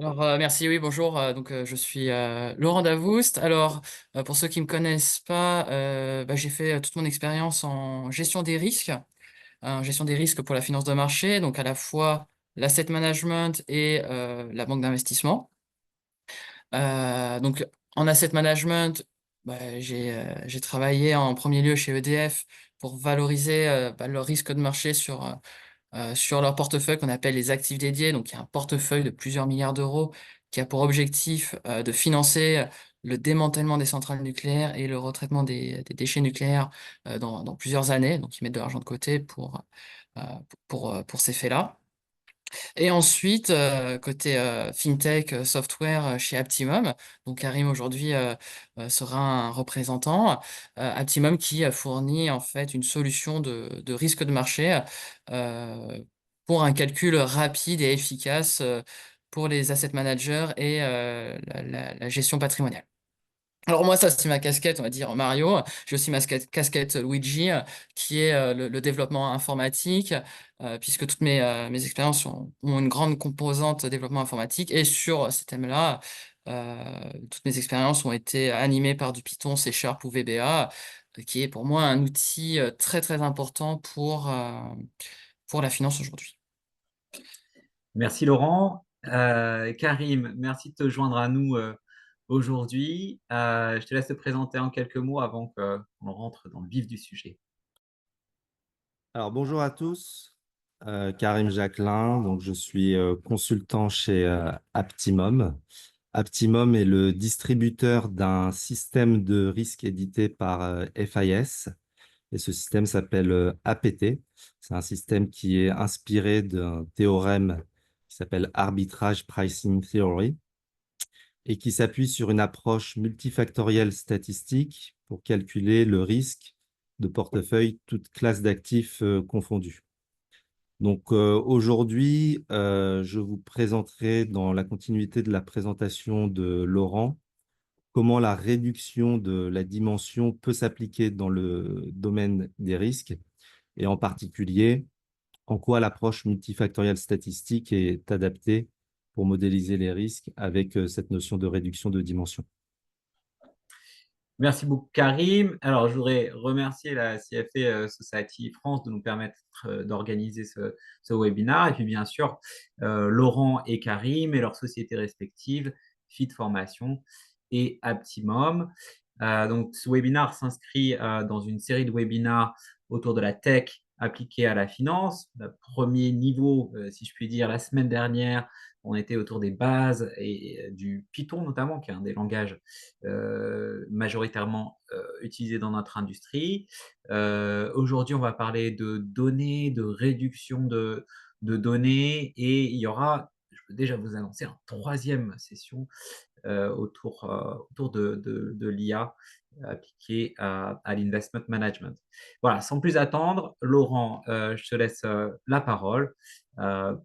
Alors, merci, oui, bonjour. Je suis Laurent Davoust. Alors, pour ceux qui me connaissent pas, j'ai fait toute mon expérience en gestion des risques pour la finance de marché, donc à la fois l'asset management et la banque d'investissement. Donc, en asset management, j'ai travaillé en premier lieu chez EDF pour valoriser leur risque de marché sur leur portefeuille qu'on appelle les actifs dédiés. Donc, il y a un portefeuille de plusieurs milliards d'euros qui a pour objectif de financer le démantèlement des centrales nucléaires et le retraitement des déchets nucléaires dans plusieurs années. Donc, ils mettent de l'argent de côté euh, pour ces faits-là. Et ensuite, côté fintech, software chez Aptimum, donc Karim aujourd'hui sera un représentant. Aptimum qui fournit en fait une solution de risque de marché euh, pour un calcul rapide et efficace pour les asset managers et la gestion patrimoniale. Alors moi, ça, c'est ma casquette, on va dire, Mario. J'ai aussi ma casquette Luigi, qui est le développement informatique, puisque toutes mes expériences ont une grande composante développement informatique. Et sur ces thèmes-là, toutes mes expériences ont été animées par du Python, C Sharp ou VBA, qui est pour moi un outil très très important pour la finance aujourd'hui. Merci Laurent. Karim, merci de te joindre à nous aujourd'hui. Je te laisse te présenter en quelques mots avant qu'on rentre dans le vif du sujet. Alors, bonjour à tous. Karim Jacquelin, donc je suis consultant chez Aptimum. Aptimum est le distributeur d'un système de risque édité par FIS et ce système s'appelle APT. C'est un système qui est inspiré d'un théorème qui s'appelle Arbitrage Pricing Theory et qui s'appuie sur une approche multifactorielle statistique pour calculer le risque de portefeuille, toutes classes d'actifs confondues. Donc aujourd'hui, je vous présenterai dans la continuité de la présentation de Laurent comment la réduction de la dimension peut s'appliquer dans le domaine des risques et en particulier en quoi l'approche multifactorielle statistique est adaptée pour modéliser les risques avec cette notion de réduction de dimension. Merci beaucoup Karim. Alors, je voudrais remercier la CFA Society France de nous permettre d'organiser ce webinaire. Et puis, bien sûr, Laurent et Karim et leurs sociétés respectives, Fit Formation et Aptimum. Donc, ce webinaire s'inscrit dans une série de webinaires autour de la tech appliquée à la finance. Le premier niveau, si je puis dire, la semaine dernière, on était autour des bases et du Python notamment, qui est un des langages majoritairement utilisés dans notre industrie. Aujourd'hui, on va parler de données, de réduction de données et il y aura, je peux déjà vous annoncer, une troisième session autour de l'IA appliquée à l'investment management. Voilà, sans plus attendre, Laurent, je te laisse la parole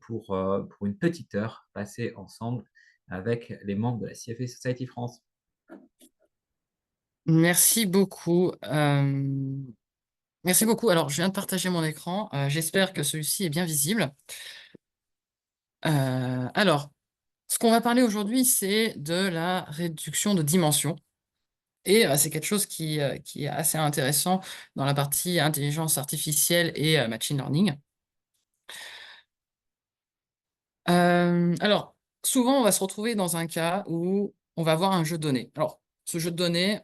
pour une petite heure passée ensemble avec les membres de la CFA Society France. Merci beaucoup. Merci beaucoup. Alors, je viens de partager mon écran. J'espère que celui-ci est bien visible. Alors, ce qu'on va parler aujourd'hui, c'est de la réduction de dimension. Et c'est quelque chose qui est assez intéressant dans la partie intelligence artificielle et machine learning. Alors, souvent, on va se retrouver dans un cas où on va avoir un jeu de données. Alors, ce jeu de données,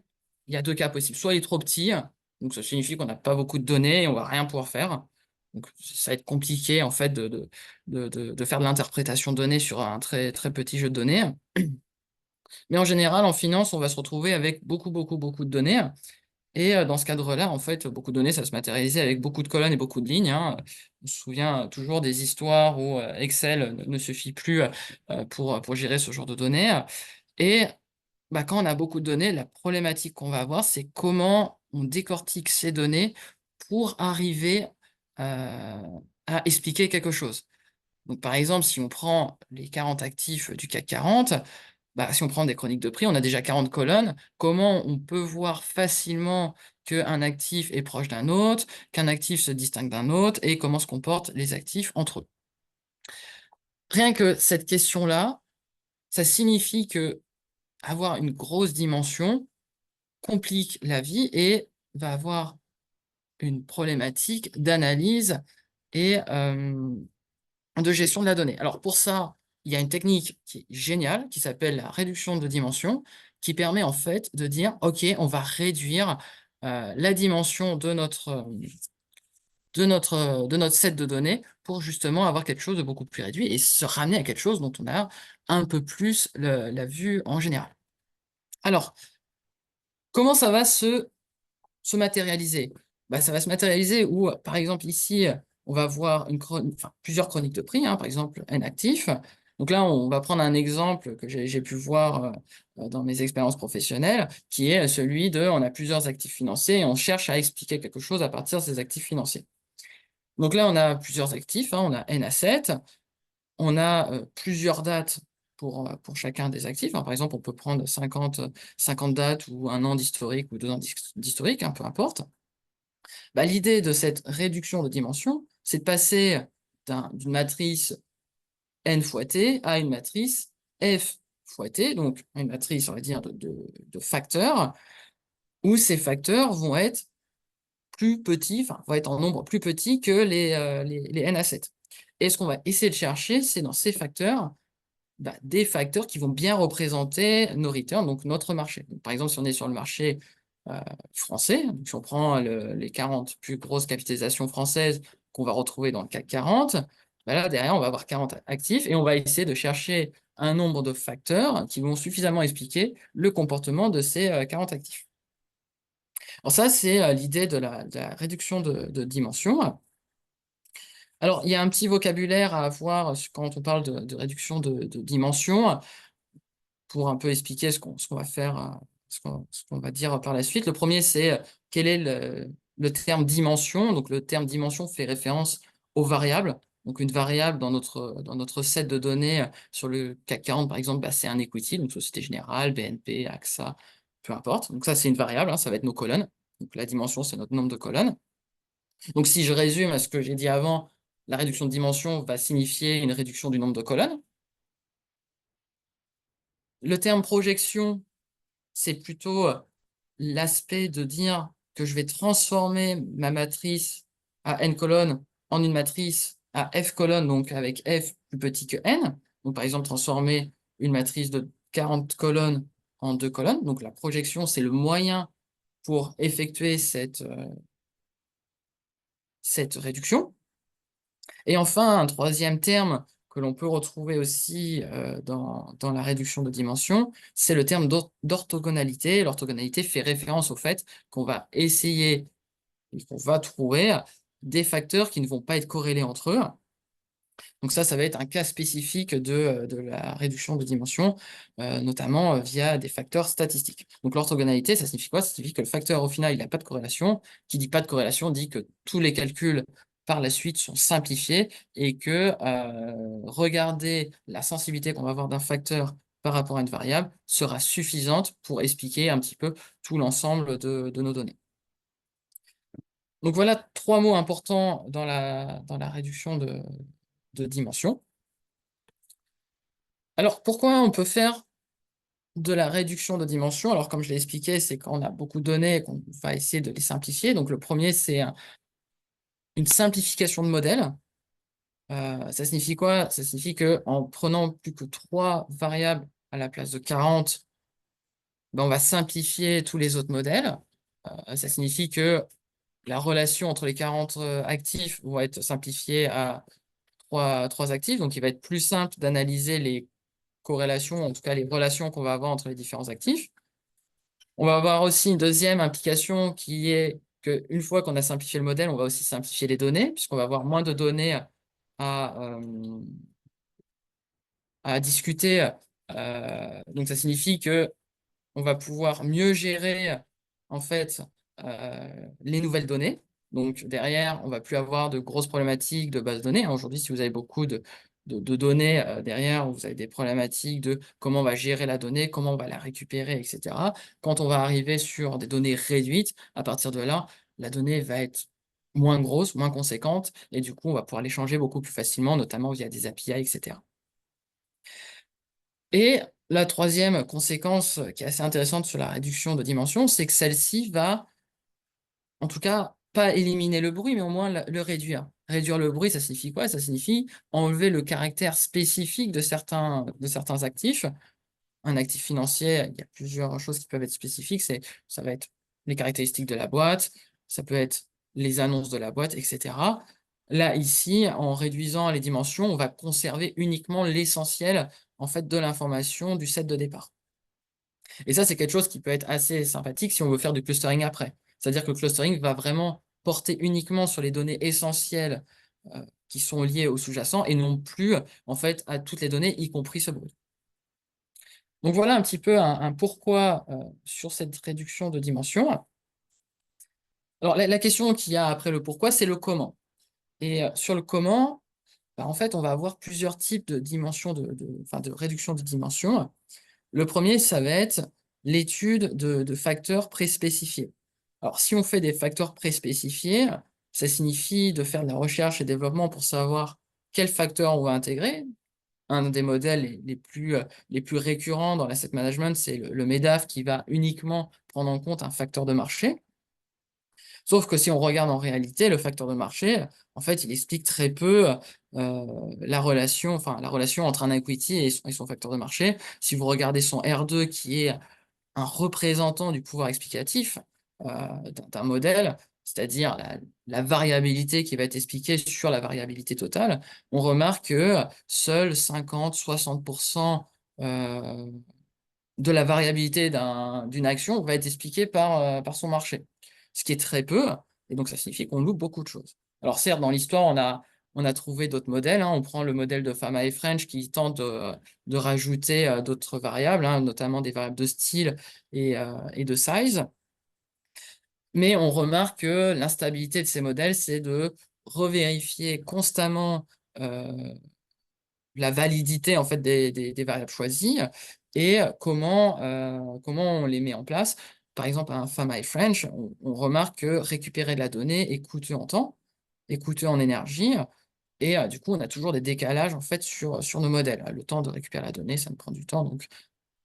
il y a deux cas possibles. Soit il est trop petit, donc ça signifie qu'on n'a pas beaucoup de données et on va rien pouvoir faire. Donc, ça va être compliqué, en fait, de faire de l'interprétation de données sur un très, très petit jeu de données. Mais en général, en finance, on va se retrouver avec beaucoup, beaucoup, beaucoup de données. Et dans ce cadre-là, en fait, beaucoup de données, ça se matérialisait avec beaucoup de colonnes et beaucoup de lignes, hein. On se souvient toujours des histoires où Excel ne suffit plus pour gérer ce genre de données. Et quand on a beaucoup de données, la problématique qu'on va avoir, c'est comment on décortique ces données pour arriver euh, à expliquer quelque chose. Donc, par exemple, si on prend les 40 actifs du CAC 40, si on prend des chroniques de prix, on a déjà 40 colonnes. Comment on peut voir facilement qu'un actif est proche d'un autre, qu'un actif se distingue d'un autre, et comment se comportent les actifs entre eux? Rien que cette question-là, ça signifie que avoir une grosse dimension complique la vie et va avoir une problématique d'analyse et de gestion de la donnée. Alors pour ça, il y a une technique qui est géniale, qui s'appelle la réduction de dimension, qui permet en fait de dire: «OK, on va réduire, la dimension de notre set de données pour justement avoir quelque chose de beaucoup plus réduit et se ramener à quelque chose dont on a un peu plus la vue en général». Alors, comment ça va se matérialiser? Bah, ça va se matérialiser où, par exemple, ici, on va voir plusieurs chroniques de prix, hein, par exemple, N actif. Donc là, on va prendre un exemple que j'ai pu voir, dans mes expériences professionnelles, qui est celui de on a plusieurs actifs financiers et on cherche à expliquer quelque chose à partir de ces actifs financiers. Donc là, on a plusieurs actifs, hein, on a N assets, on a, plusieurs dates pour chacun des actifs, hein. Par exemple, on peut prendre 50 dates ou 1 an d'historique ou 2 ans d'historique, hein, peu importe. Bah, l'idée de cette réduction de dimension, c'est de passer d'une matrice n fois t à une matrice f fois t, donc une matrice, on va dire, de facteurs, où ces facteurs vont être plus petits, enfin, vont être en nombre plus petit que les n à 7. Et ce qu'on va essayer de chercher, c'est dans ces facteurs, bah, des facteurs qui vont bien représenter nos returns, donc notre marché. Donc, par exemple, si on est sur le marché français, donc si on prend les 40 plus grosses capitalisations françaises qu'on va retrouver dans le CAC 40, bah là, derrière, on va avoir 40 actifs et on va essayer de chercher un nombre de facteurs qui vont suffisamment expliquer le comportement de ces 40 actifs. Alors ça, c'est l'idée de la réduction de dimension. Alors, il y a un petit vocabulaire à avoir quand on parle de réduction de dimension pour un peu expliquer ce qu'on va faire, ce qu'on va dire par la suite. Le premier, c'est quel est le terme dimension. Donc, le terme dimension fait référence aux variables. Donc, une variable dans notre set de données sur le CAC 40, par exemple, bah, c'est un equity, donc Société Générale, BNP, AXA, peu importe. Donc, ça, c'est une variable, hein, ça va être nos colonnes. Donc, la dimension, c'est notre nombre de colonnes. Donc, si je résume à ce que j'ai dit avant, la réduction de dimension va signifier une réduction du nombre de colonnes. Le terme projection, c'est plutôt l'aspect de dire que je vais transformer ma matrice à n colonnes en une matrice à f colonnes, donc avec f plus petit que n. Donc, par exemple, transformer une matrice de 40 colonnes en 2 colonnes. Donc, la projection, c'est le moyen pour effectuer cette réduction. Et enfin, un troisième terme que l'on peut retrouver aussi dans la réduction de dimension, c'est le terme d'orthogonalité. L'orthogonalité fait référence au fait qu'on va essayer et qu'on va trouver des facteurs qui ne vont pas être corrélés entre eux. Donc ça va être un cas spécifique de la réduction de dimension, notamment via des facteurs statistiques. Donc l'orthogonalité, ça signifie quoi? Ça signifie que le facteur, au final, il n'a pas de corrélation. Qui dit pas de corrélation dit que tous les calculs par la suite sont simplifiés et que regarder la sensibilité qu'on va avoir d'un facteur par rapport à une variable sera suffisante pour expliquer un petit peu tout l'ensemble de nos données. Donc voilà 3 mots importants dans la réduction de dimension. Alors, pourquoi on peut faire de la réduction de dimension? Alors, comme je l'ai expliqué, c'est quand on a beaucoup de données qu'on va essayer de les simplifier. Donc, le premier, c'est une simplification de modèle. Ça signifie quoi? Ça signifie qu'en prenant plus que 3 variables à la place de 40, ben, on va simplifier tous les autres modèles. Ça signifie que la relation entre les 40 actifs va être simplifiée à 3 actifs. Donc, il va être plus simple d'analyser les corrélations, en tout cas les relations qu'on va avoir entre les différents actifs. On va avoir aussi une deuxième implication qui est qu'une fois qu'on a simplifié le modèle, on va aussi simplifier les données, puisqu'on va avoir moins de données à, à discuter. Donc ça signifie que on va pouvoir mieux gérer en fait les nouvelles données. Donc derrière, on va plus avoir de grosses problématiques de base de données. Aujourd'hui, si vous avez beaucoup de données derrière, vous avez des problématiques de comment on va gérer la donnée, comment on va la récupérer, etc. Quand on va arriver sur des données réduites, à partir de là, la donnée va être moins grosse, moins conséquente, et du coup, on va pouvoir l'échanger beaucoup plus facilement, notamment via des API, etc. Et la troisième conséquence qui est assez intéressante sur la réduction de dimension, c'est que celle-ci va, en tout cas, pas éliminer le bruit, mais au moins le réduire. Réduire le bruit, ça signifie quoi? Ça signifie enlever le caractère spécifique de certains actifs. Un actif financier, il y a plusieurs choses qui peuvent être spécifiques. Ça va être les caractéristiques de la boîte, ça peut être les annonces de la boîte, etc. Là, ici, en réduisant les dimensions, on va conserver uniquement l'essentiel en fait, de l'information du set de départ. Et ça, c'est quelque chose qui peut être assez sympathique si on veut faire du clustering après. C'est-à-dire que le clustering va vraiment porter uniquement sur les données essentielles qui sont liées au sous-jacent et non plus en fait, à toutes les données, y compris ce bruit. Donc voilà un petit peu un pourquoi sur cette réduction de dimension. Alors la question qu'il y a après le pourquoi, c'est le comment. Et sur le comment, bah, en fait, on va avoir plusieurs types de dimensions, enfin, de réduction de dimension. Le premier, ça va être l'étude de facteurs préspécifiés. Alors si on fait des facteurs préspécifiés, ça signifie de faire de la recherche et développement pour savoir quels facteurs on va intégrer. Un des modèles les plus récurrents dans l'asset management, c'est le MEDAF qui va uniquement prendre en compte un facteur de marché. Sauf que si on regarde en réalité, le facteur de marché, en fait, il explique très peu la relation entre un equity et son facteur de marché. Si vous regardez son R2, qui est un représentant du pouvoir explicatif d'un modèle, c'est-à-dire la variabilité qui va être expliquée sur la variabilité totale, on remarque que seuls 50-60% de la variabilité d'une action va être expliquée par son marché, ce qui est très peu, et donc ça signifie qu'on loupe beaucoup de choses. Alors certes, dans l'histoire, on a trouvé d'autres modèles, hein. On prend le modèle de Fama et French qui tente de rajouter d'autres variables, hein, notamment des variables de style et de size. Mais on remarque que l'instabilité de ces modèles, c'est de revérifier constamment la validité en fait, des variables choisies et comment on les met en place. Par exemple, un Fama et French, on remarque que récupérer de la donnée est coûteux en temps, est coûteux en énergie, et du coup, on a toujours des décalages en fait, sur nos modèles. Le temps de récupérer la donnée, ça me prend du temps, donc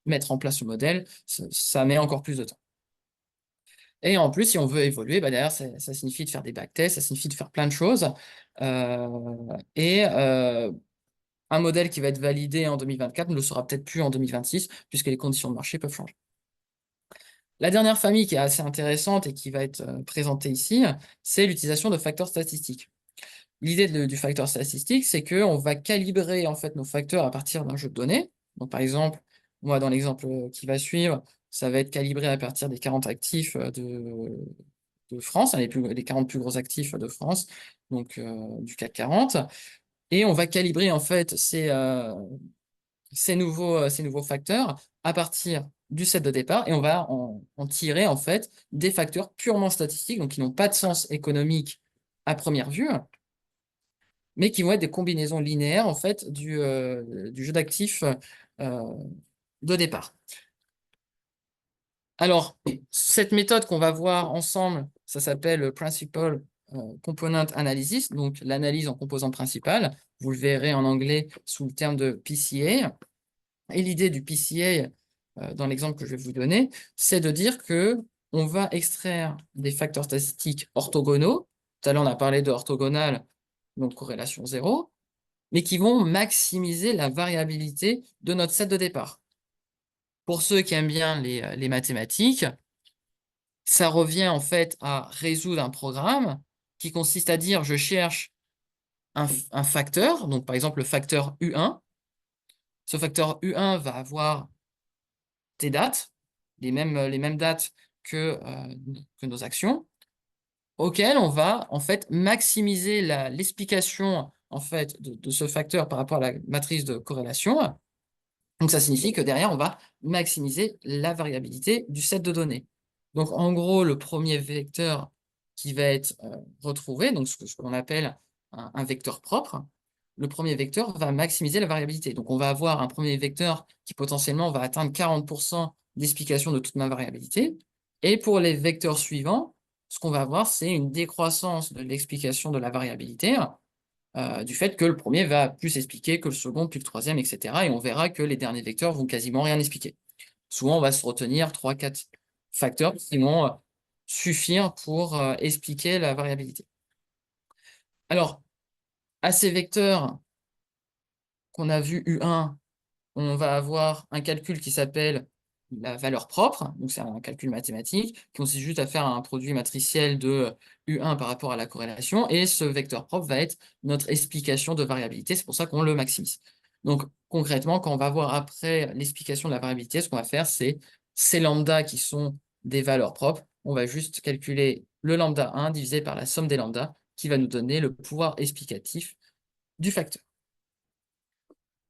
mettre en place le modèle, ça met encore plus de temps. Et en plus, si on veut évoluer, bah derrière, ça signifie de faire des backtests, ça signifie de faire plein de choses. Et un modèle qui va être validé en 2024 ne le sera peut-être plus en 2026, puisque les conditions de marché peuvent changer. La dernière famille qui est assez intéressante et qui va être présentée ici, c'est l'utilisation de facteurs statistiques. L'idée du facteur statistique, c'est qu'on va calibrer en fait, nos facteurs à partir d'un jeu de données. Donc, par exemple, moi, dans l'exemple qui va suivre, ça va être calibré à partir des 40 actifs de France, hein, les 40 plus gros actifs de France, donc du CAC 40. Et on va calibrer en fait ces nouveaux facteurs à partir du set de départ et on va en tirer en fait des facteurs purement statistiques, donc qui n'ont pas de sens économique à première vue, mais qui vont être des combinaisons linéaires en fait du jeu d'actifs de départ. Alors, cette méthode qu'on va voir ensemble, ça s'appelle Principal Component Analysis, donc l'analyse en composants principales. Vous le verrez en anglais sous le terme de PCA. Et l'idée du PCA, dans l'exemple que je vais vous donner, c'est de dire que on va extraire des facteurs statistiques orthogonaux. Tout à l'heure, on a parlé de orthogonal, donc corrélation 0, mais qui vont maximiser la variabilité de notre set de départ. Pour ceux qui aiment bien les mathématiques, ça revient en fait à résoudre un programme qui consiste à dire je cherche un facteur, donc par exemple le facteur U1. Ce facteur U1 va avoir des dates, les mêmes dates que nos actions, auxquelles on va en fait maximiser l'explication en fait de ce facteur par rapport à la matrice de corrélation. Donc ça signifie que derrière, on va maximiser la variabilité du set de données. Donc en gros, le premier vecteur qui va être retrouvé, donc ce qu'on appelle un vecteur propre, le premier vecteur va maximiser la variabilité. Donc on va avoir un premier vecteur qui potentiellement va atteindre 40% d'explication de toute ma variabilité. Et pour les vecteurs suivants, ce qu'on va avoir, c'est une décroissance de l'explication de la variabilité du fait que le premier va plus expliquer que le second, puis le troisième, etc. Et on verra que les derniers vecteurs vont quasiment rien expliquer. Souvent, on va se retenir 3-4 facteurs qui vont suffire pour expliquer la variabilité. Alors, à ces vecteurs qu'on a vu U1, on va avoir un calcul qui s'appelle la valeur propre, donc c'est un calcul mathématique qui consiste juste à faire un produit matriciel de U1 par rapport à la corrélation, et ce vecteur propre va être notre explication de variabilité, c'est pour ça qu'on le maximise. Donc concrètement, quand on va voir après l'explication de la variabilité, ce qu'on va faire, c'est ces lambda qui sont des valeurs propres, on va juste calculer le lambda 1 divisé par la somme des lambda, qui va nous donner le pouvoir explicatif du facteur.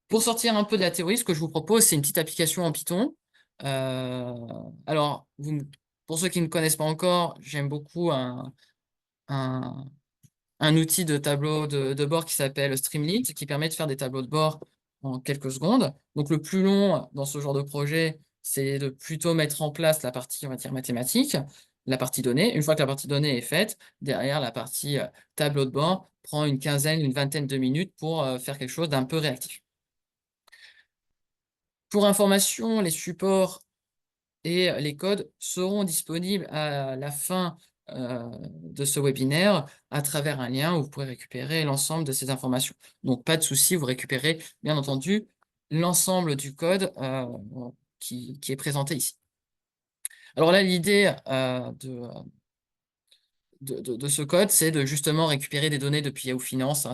Pour sortir un peu de la théorie, ce que je vous propose, c'est une petite application en Python. Alors, pour ceux qui ne connaissent pas encore, j'aime beaucoup un outil de tableau de bord qui s'appelle Streamlit, qui permet de faire des tableaux de bord en quelques secondes. Donc, le plus long dans ce genre de projet, c'est de plutôt mettre en place la partie, on va dire, mathématique, la partie donnée. Une fois que la partie donnée est faite, derrière, la partie tableau de bord prend une quinzaine, une vingtaine de minutes pour faire quelque chose d'un peu réactif. Pour information, les supports et les codes seront disponibles à la fin de ce webinaire à travers un lien où vous pourrez récupérer l'ensemble de ces informations. Donc, pas de souci, vous récupérez bien entendu l'ensemble du code qui est présenté ici. Alors là, l'idée de ce code, c'est de justement récupérer des données depuis Yahoo Finance. Hein.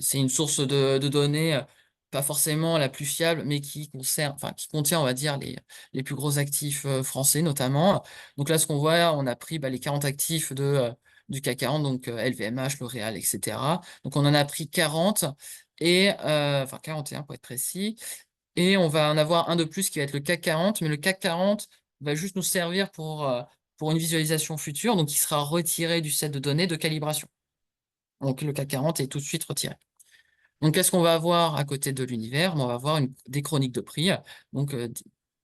C'est une source de données, pas forcément la plus fiable, mais qui contient, on va dire, les plus gros actifs français notamment. Donc là, ce qu'on voit, on a pris les 40 actifs du CAC 40, donc LVMH, L'Oréal, etc. Donc on en a pris 40, enfin 41 pour être précis. Et on va en avoir un de plus qui va être le CAC 40, mais le CAC 40 va juste nous servir pour une visualisation future, donc il sera retiré du set de données de calibration. Donc le CAC 40 est tout de suite retiré. Donc qu'est-ce qu'on va avoir à côté de l'univers? On va avoir des chroniques de prix, donc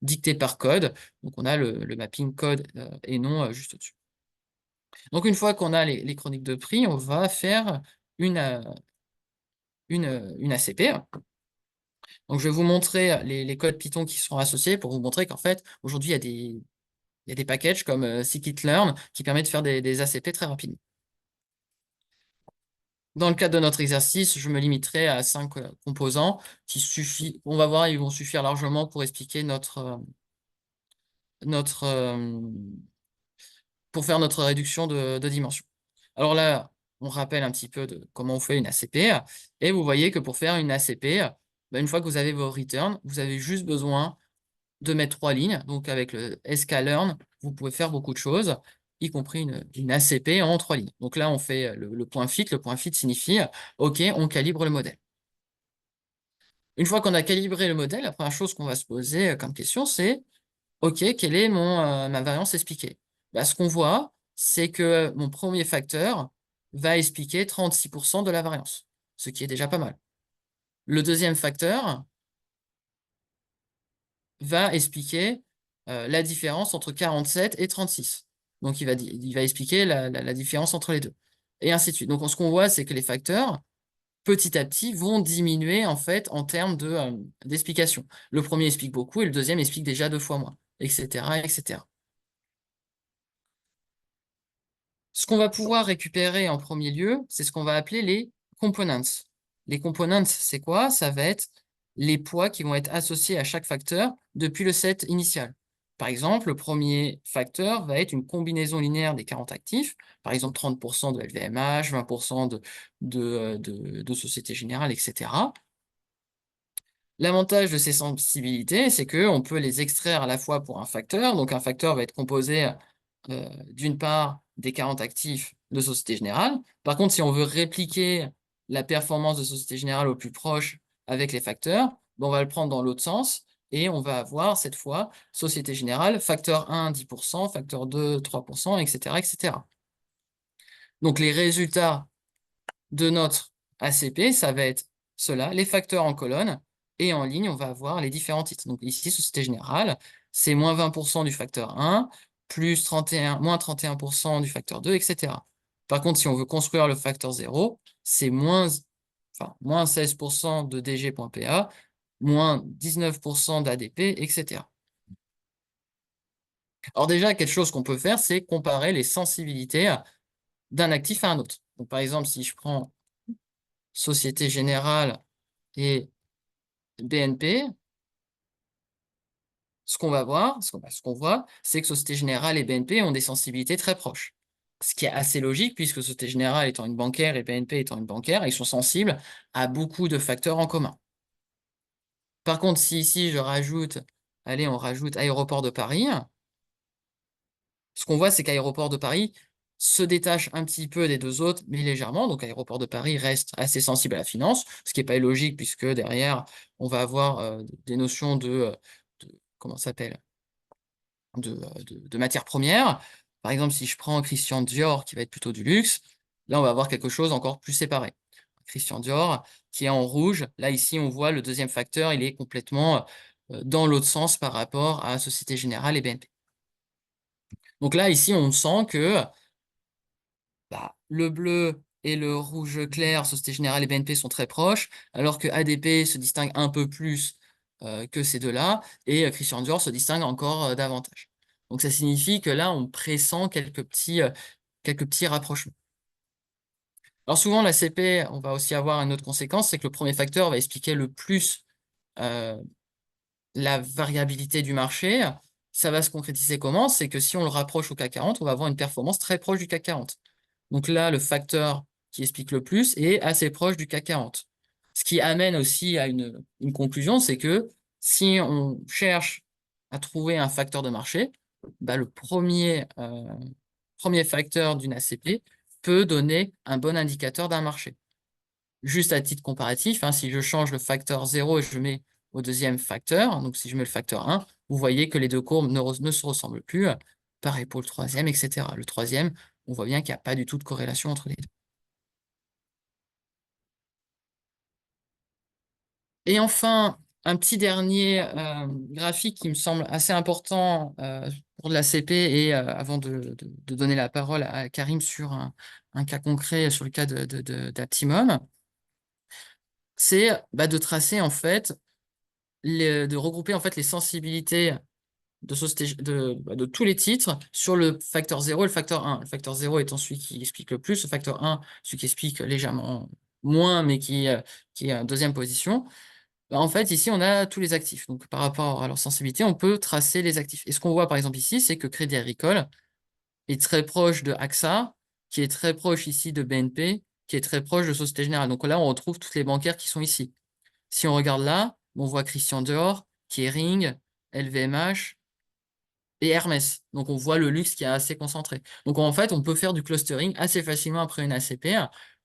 dictées par code. Donc on a le mapping code et nom juste au-dessus. Donc une fois qu'on a les chroniques de prix, on va faire une ACP. Donc je vais vous montrer les codes Python qui seront associés pour vous montrer qu'en fait, aujourd'hui, il y a des packages comme scikit-learn qui permettent de faire des ACP très rapidement. Dans le cadre de notre exercice, je me limiterai à 5 composants qui suffit. On va voir, ils vont suffire largement pour expliquer pour faire notre réduction de dimension. Alors là, on rappelle un petit peu de comment on fait une ACP. Et vous voyez que pour faire une ACP, une fois que vous avez vos returns, vous avez juste besoin de mettre 3 lignes. Donc avec le sklearn, vous pouvez faire beaucoup de choses, y compris une ACP en 3 lignes. Donc là, on fait le point fit. Le point fit signifie OK, on calibre le modèle. Une fois qu'on a calibré le modèle, la première chose qu'on va se poser comme question, c'est OK, quelle est ma variance expliquée? Ce qu'on voit, c'est que mon premier facteur va expliquer 36% de la variance, ce qui est déjà pas mal. Le deuxième facteur va expliquer la différence entre 47 et 36. Donc, il va expliquer la différence entre les deux. Et ainsi de suite. Donc, ce qu'on voit, c'est que les facteurs, petit à petit, vont diminuer en fait en termes d'explication. Le premier explique beaucoup et le deuxième explique déjà 2 fois moins, etc., etc. Ce qu'on va pouvoir récupérer en premier lieu, c'est ce qu'on va appeler les components. Les components, c'est quoi? Ça va être les poids qui vont être associés à chaque facteur depuis le set initial. Par exemple, le premier facteur va être une combinaison linéaire des 40 actifs, par exemple 30% de LVMH, 20% de Société Générale, etc. L'avantage de ces sensibilités, c'est qu'on peut les extraire à la fois pour un facteur. Donc un facteur va être composé d'une part des 40 actifs de Société Générale. Par contre, si on veut répliquer la performance de Société Générale au plus proche avec les facteurs, on va le prendre dans l'autre sens et on va avoir cette fois Société Générale, facteur 1, 10%, facteur 2, 3%, etc., etc. Donc les résultats de notre ACP, ça va être cela, les facteurs en colonne, et en ligne, on va avoir les différents titres. Donc ici, Société Générale, c'est moins 20% du facteur 1, plus 31, moins 31% du facteur 2, etc. Par contre, si on veut construire le facteur 0, c'est moins enfin, moins 16% de DG.PA, moins 19% d'ADP, etc. Alors déjà, quelque chose qu'on peut faire, c'est comparer les sensibilités d'un actif à un autre. Donc, par exemple, si je prends Société Générale et BNP, ce qu'on va voir, ce qu'on voit, c'est que Société Générale et BNP ont des sensibilités très proches. Ce qui est assez logique, puisque Société Générale étant une bancaire et BNP étant une bancaire, ils sont sensibles à beaucoup de facteurs en commun. Par contre, si ici je rajoute, allez, on rajoute Aéroport de Paris, ce qu'on voit, c'est qu'Aéroport de Paris se détache un petit peu des deux autres, mais légèrement. Donc, Aéroport de Paris reste assez sensible à la finance, ce qui n'est pas illogique, puisque derrière, on va avoir des notions comment ça s'appelle, de matières premières. Par exemple, si je prends Christian Dior, qui va être plutôt du luxe, là, on va avoir quelque chose encore plus séparé. Christian Dior, qui est en rouge. Là, ici, on voit le deuxième facteur, il est complètement dans l'autre sens par rapport à Société Générale et BNP. Donc là, ici, on sent que bah, le bleu et le rouge clair, Société Générale et BNP sont très proches, alors que ADP se distingue un peu plus que ces deux-là, et Christian Dior se distingue encore davantage. Donc ça signifie que là, on pressent quelques petits rapprochements. Alors souvent, la CP, on va aussi avoir une autre conséquence, c'est que le premier facteur va expliquer le plus euh, la variabilité du marché. Ça va se concrétiser comment? C'est que si on le rapproche au CAC 40, on va avoir une performance très proche du CAC 40. Donc là, le facteur qui explique le plus est assez proche du CAC 40. Ce qui amène aussi à une conclusion, c'est que si on cherche à trouver un facteur de marché, bah, le premier facteur d'une ACP peut donner un bon indicateur d'un marché. Juste à titre comparatif, hein, si je change le facteur 0 et je mets au deuxième facteur, donc si je mets le facteur 1, vous voyez que les deux courbes ne se ressemblent plus. Pareil pour le troisième, etc. Le troisième, on voit bien qu'il n'y a pas du tout de corrélation entre les deux. Et enfin, un petit dernier graphique qui me semble assez important pour la CP et avant de donner la parole à Karim sur un cas concret, sur le cas d'Aptimum, c'est bah, de tracer en fait, de regrouper en fait les sensibilités de tous les titres sur le facteur 0 et le facteur 1. Le facteur 0 étant celui qui explique le plus, le facteur 1, celui qui explique légèrement moins, mais qui est en deuxième position. Bah, en fait, ici, on a tous les actifs. Donc, par rapport à leur sensibilité, on peut tracer les actifs. Et ce qu'on voit, par exemple, ici, c'est que Crédit Agricole est très proche de AXA, qui est très proche ici de BNP, qui est très proche de Société Générale. Donc là, on retrouve toutes les bancaires qui sont ici. Si on regarde là, on voit Christian Dior, Kering, LVMH, et Hermès. Donc, on voit le luxe qui est assez concentré. Donc, en fait, on peut faire du clustering assez facilement après une ACP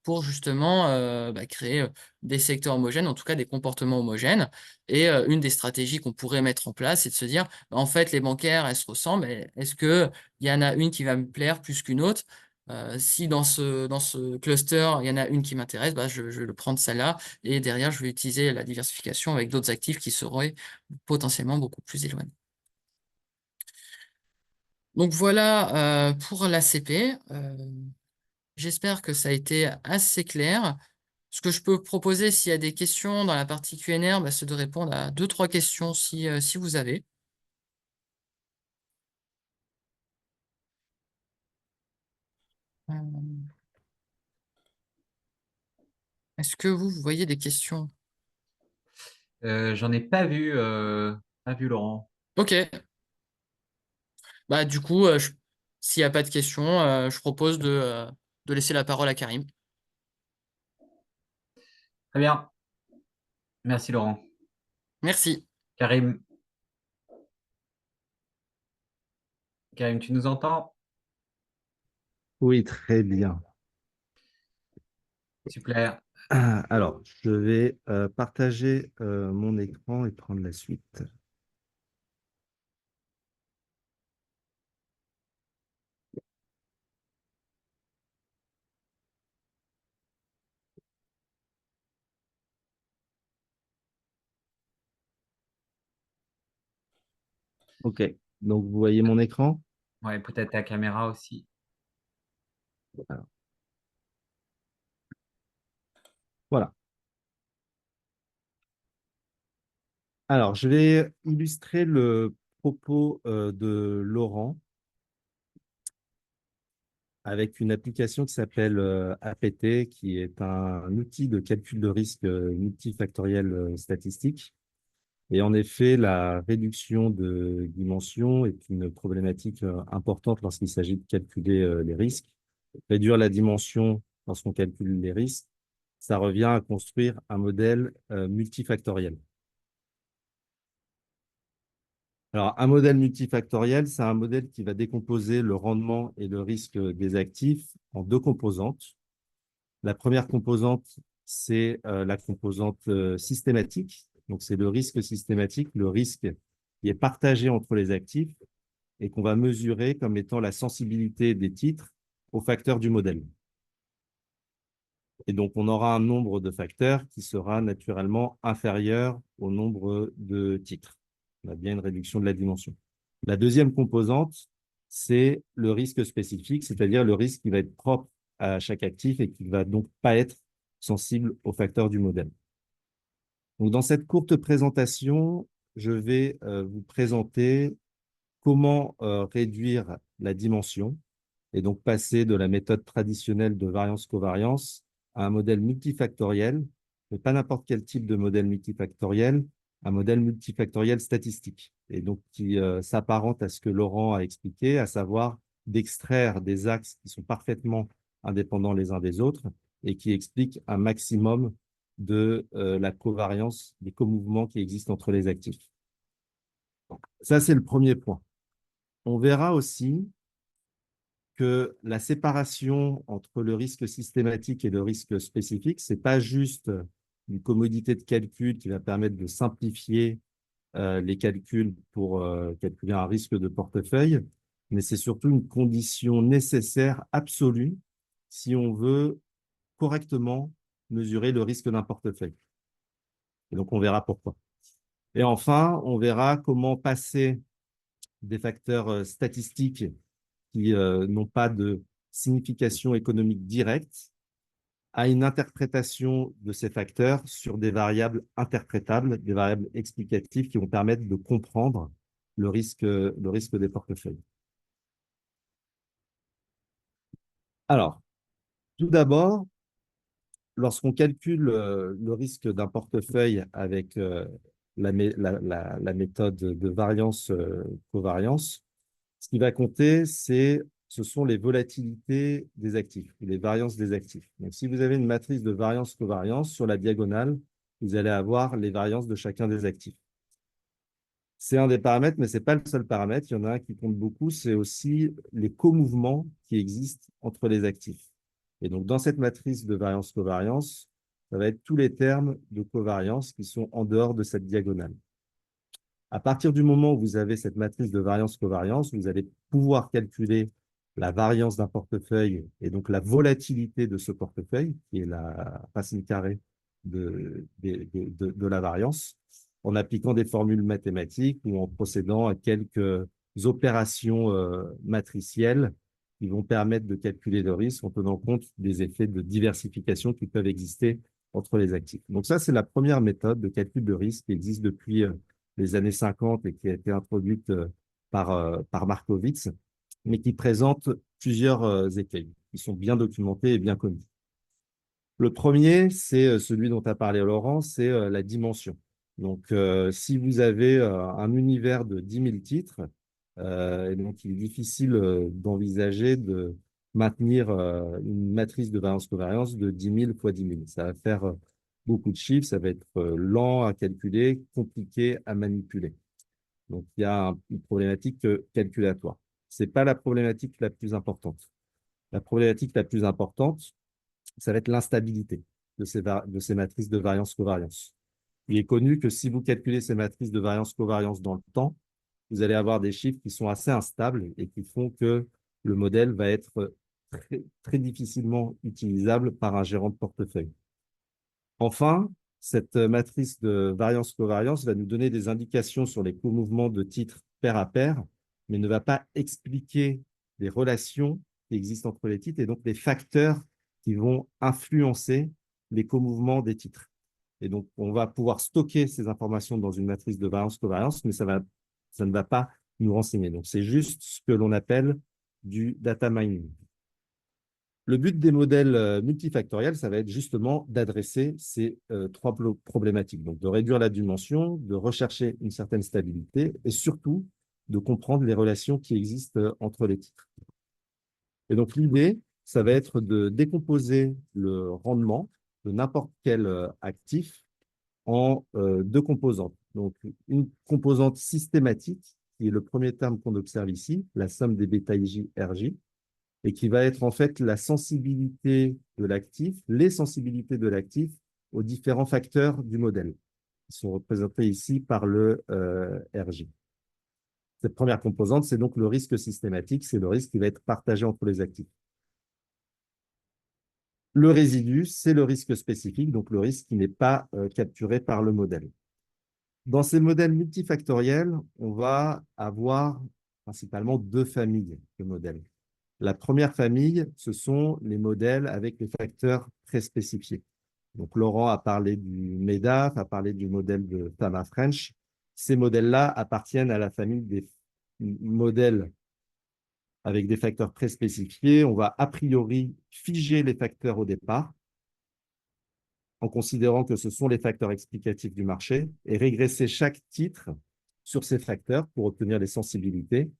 pour justement bah, créer des secteurs homogènes, en tout cas des comportements homogènes. Et une des stratégies qu'on pourrait mettre en place, c'est de se dire, bah, en fait, les bancaires, elles se ressemblent. Est-ce qu'il y en a une qui va me plaire plus qu'une autre? Si dans ce cluster, il y en a une qui m'intéresse, bah, je vais le prendre celle-là. Et derrière, je vais utiliser la diversification avec d'autres actifs qui seraient potentiellement beaucoup plus éloignés. Donc voilà pour l'ACP. J'espère que ça a été assez clair. Ce que je peux proposer, s'il y a des questions dans la partie Q&A, bah, c'est de répondre à deux, trois questions si vous avez. Euh, Est-ce que vous voyez des questions? J'en ai pas vu Laurent. Ok. Bah, du coup, s'il n'y a pas de questions, je propose de laisser la parole à Karim. Très bien. Merci Laurent. Merci. Karim, Karim, tu nous entends? Oui, très bien. Super. Alors, je vais partager mon écran et prendre la suite. OK. Donc, vous voyez mon écran? Ouais, peut-être ta caméra aussi. Alors, voilà. Alors, je vais illustrer le propos de Laurent avec une application qui s'appelle APT, qui est un outil de calcul de risque multifactoriel statistique. Et en effet, la réduction de dimension est une problématique importante lorsqu'il s'agit de calculer les risques. Réduire la dimension lorsqu'on calcule les risques, ça revient à construire un modèle multifactoriel. Alors, un modèle multifactoriel, c'est un modèle qui va décomposer le rendement et le risque des actifs en deux composantes. La première composante, c'est la composante systématique. Donc, c'est le risque systématique, le risque qui est partagé entre les actifs et qu'on va mesurer comme étant la sensibilité des titres aux facteurs du modèle. Et donc, on aura un nombre de facteurs qui sera naturellement inférieur au nombre de titres. On a bien une réduction de la dimension. La deuxième composante, c'est le risque spécifique, c'est-à-dire le risque qui va être propre à chaque actif et qui ne va donc pas être sensible aux facteurs du modèle. Donc, dans cette courte présentation, je vais vous présenter comment réduire la dimension et donc passer de la méthode traditionnelle de variance-covariance à un modèle multifactoriel, mais pas n'importe quel type de modèle multifactoriel, un modèle multifactoriel statistique, et donc qui s'apparente à ce que Laurent a expliqué, à savoir d'extraire des axes qui sont parfaitement indépendants les uns des autres et qui expliquent un maximum de la covariance, des comouvements qui existent entre les actifs. Ça, c'est le premier point. On verra aussi que la séparation entre le risque systématique et le risque spécifique, ce n'est pas juste une commodité de calcul qui va permettre de simplifier les calculs pour calculer un risque de portefeuille, mais c'est surtout une condition nécessaire, absolue, si on veut correctement mesurer le risque d'un portefeuille. Et donc, on verra pourquoi. Et enfin, on verra comment passer des facteurs statistiques qui n'ont pas de signification économique directe à une interprétation de ces facteurs sur des variables interprétables, des variables explicatives qui vont permettre de comprendre le risque des portefeuilles. Alors, tout d'abord, lorsqu'on calcule le risque d'un portefeuille avec la méthode de variance-covariance, ce qui va compter, ce sont les volatilités des actifs, les variances des actifs. Donc, si vous avez une matrice de variance-covariance, sur la diagonale, vous allez avoir les variances de chacun des actifs. C'est un des paramètres, mais ce n'est pas le seul paramètre. Il y en a un qui compte beaucoup, c'est aussi les comouvements qui existent entre les actifs. Et donc, dans cette matrice de variance-covariance, ça va être tous les termes de covariance qui sont en dehors de cette diagonale. À partir du moment où vous avez cette matrice de variance-covariance, vous allez pouvoir calculer la variance d'un portefeuille et donc la volatilité de ce portefeuille, qui est la racine carrée de la variance, en appliquant des formules mathématiques ou en procédant à quelques opérations matricielles qui vont permettre de calculer le risque en tenant compte des effets de diversification qui peuvent exister entre les actifs. Donc ça, c'est la première méthode de calcul de risque qui existe depuis les années 50 et qui a été introduite par Markowitz, mais qui présente plusieurs écueils qui sont bien documentés et bien connus. Le premier, c'est celui dont a parlé Laurent, c'est la dimension. Donc, si vous avez un univers de 10 000 titres, et donc il est difficile d'envisager de maintenir une matrice de variance-covariance de 10 000 fois 10 000. Ça va faire beaucoup de chiffres, ça va être lent à calculer, compliqué à manipuler. Donc, il y a une problématique calculatoire. Ce n'est pas la problématique la plus importante. La problématique la plus importante, ça va être l'instabilité de ces matrices de variance-covariance. Il est connu que si vous calculez ces matrices de variance-covariance dans le temps, vous allez avoir des chiffres qui sont assez instables et qui font que le modèle va être très, très difficilement utilisable par un gérant de portefeuille. Enfin, cette matrice de variance-covariance va nous donner des indications sur les co-mouvements de titres pair à pair, mais ne va pas expliquer les relations qui existent entre les titres et donc les facteurs qui vont influencer les co-mouvements des titres. Et donc, on va pouvoir stocker ces informations dans une matrice de variance-covariance, mais ça ne va pas nous renseigner. Donc, c'est juste ce que l'on appelle du data mining. Le but des modèles multifactoriels, ça va être justement d'adresser ces trois problématiques. Donc, de réduire la dimension, de rechercher une certaine stabilité et surtout de comprendre les relations qui existent entre les titres. Et donc, l'idée, ça va être de décomposer le rendement de n'importe quel actif en deux composantes. Donc, une composante systématique, qui est le premier terme qu'on observe ici, la somme des bêta IJ RJ, et qui va être en fait la sensibilité de l'actif, les sensibilités de l'actif aux différents facteurs du modèle, qui sont représentés ici par le RJ. Cette première composante, c'est donc le risque systématique, c'est le risque qui va être partagé entre les actifs. Le résidu, c'est le risque spécifique, donc le risque qui n'est pas capturé par le modèle. Dans ces modèles multifactoriels, on va avoir principalement deux familles de modèles. La première famille, ce sont les modèles avec les facteurs très spécifiés. Donc, Laurent a parlé du MEDAF, a parlé du modèle de Tama French. Ces modèles-là appartiennent à la famille des modèles avec des facteurs très spécifiés. On va a priori figer les facteurs au départ en considérant que ce sont les facteurs explicatifs du marché et régresser chaque titre sur ces facteurs pour obtenir les sensibilités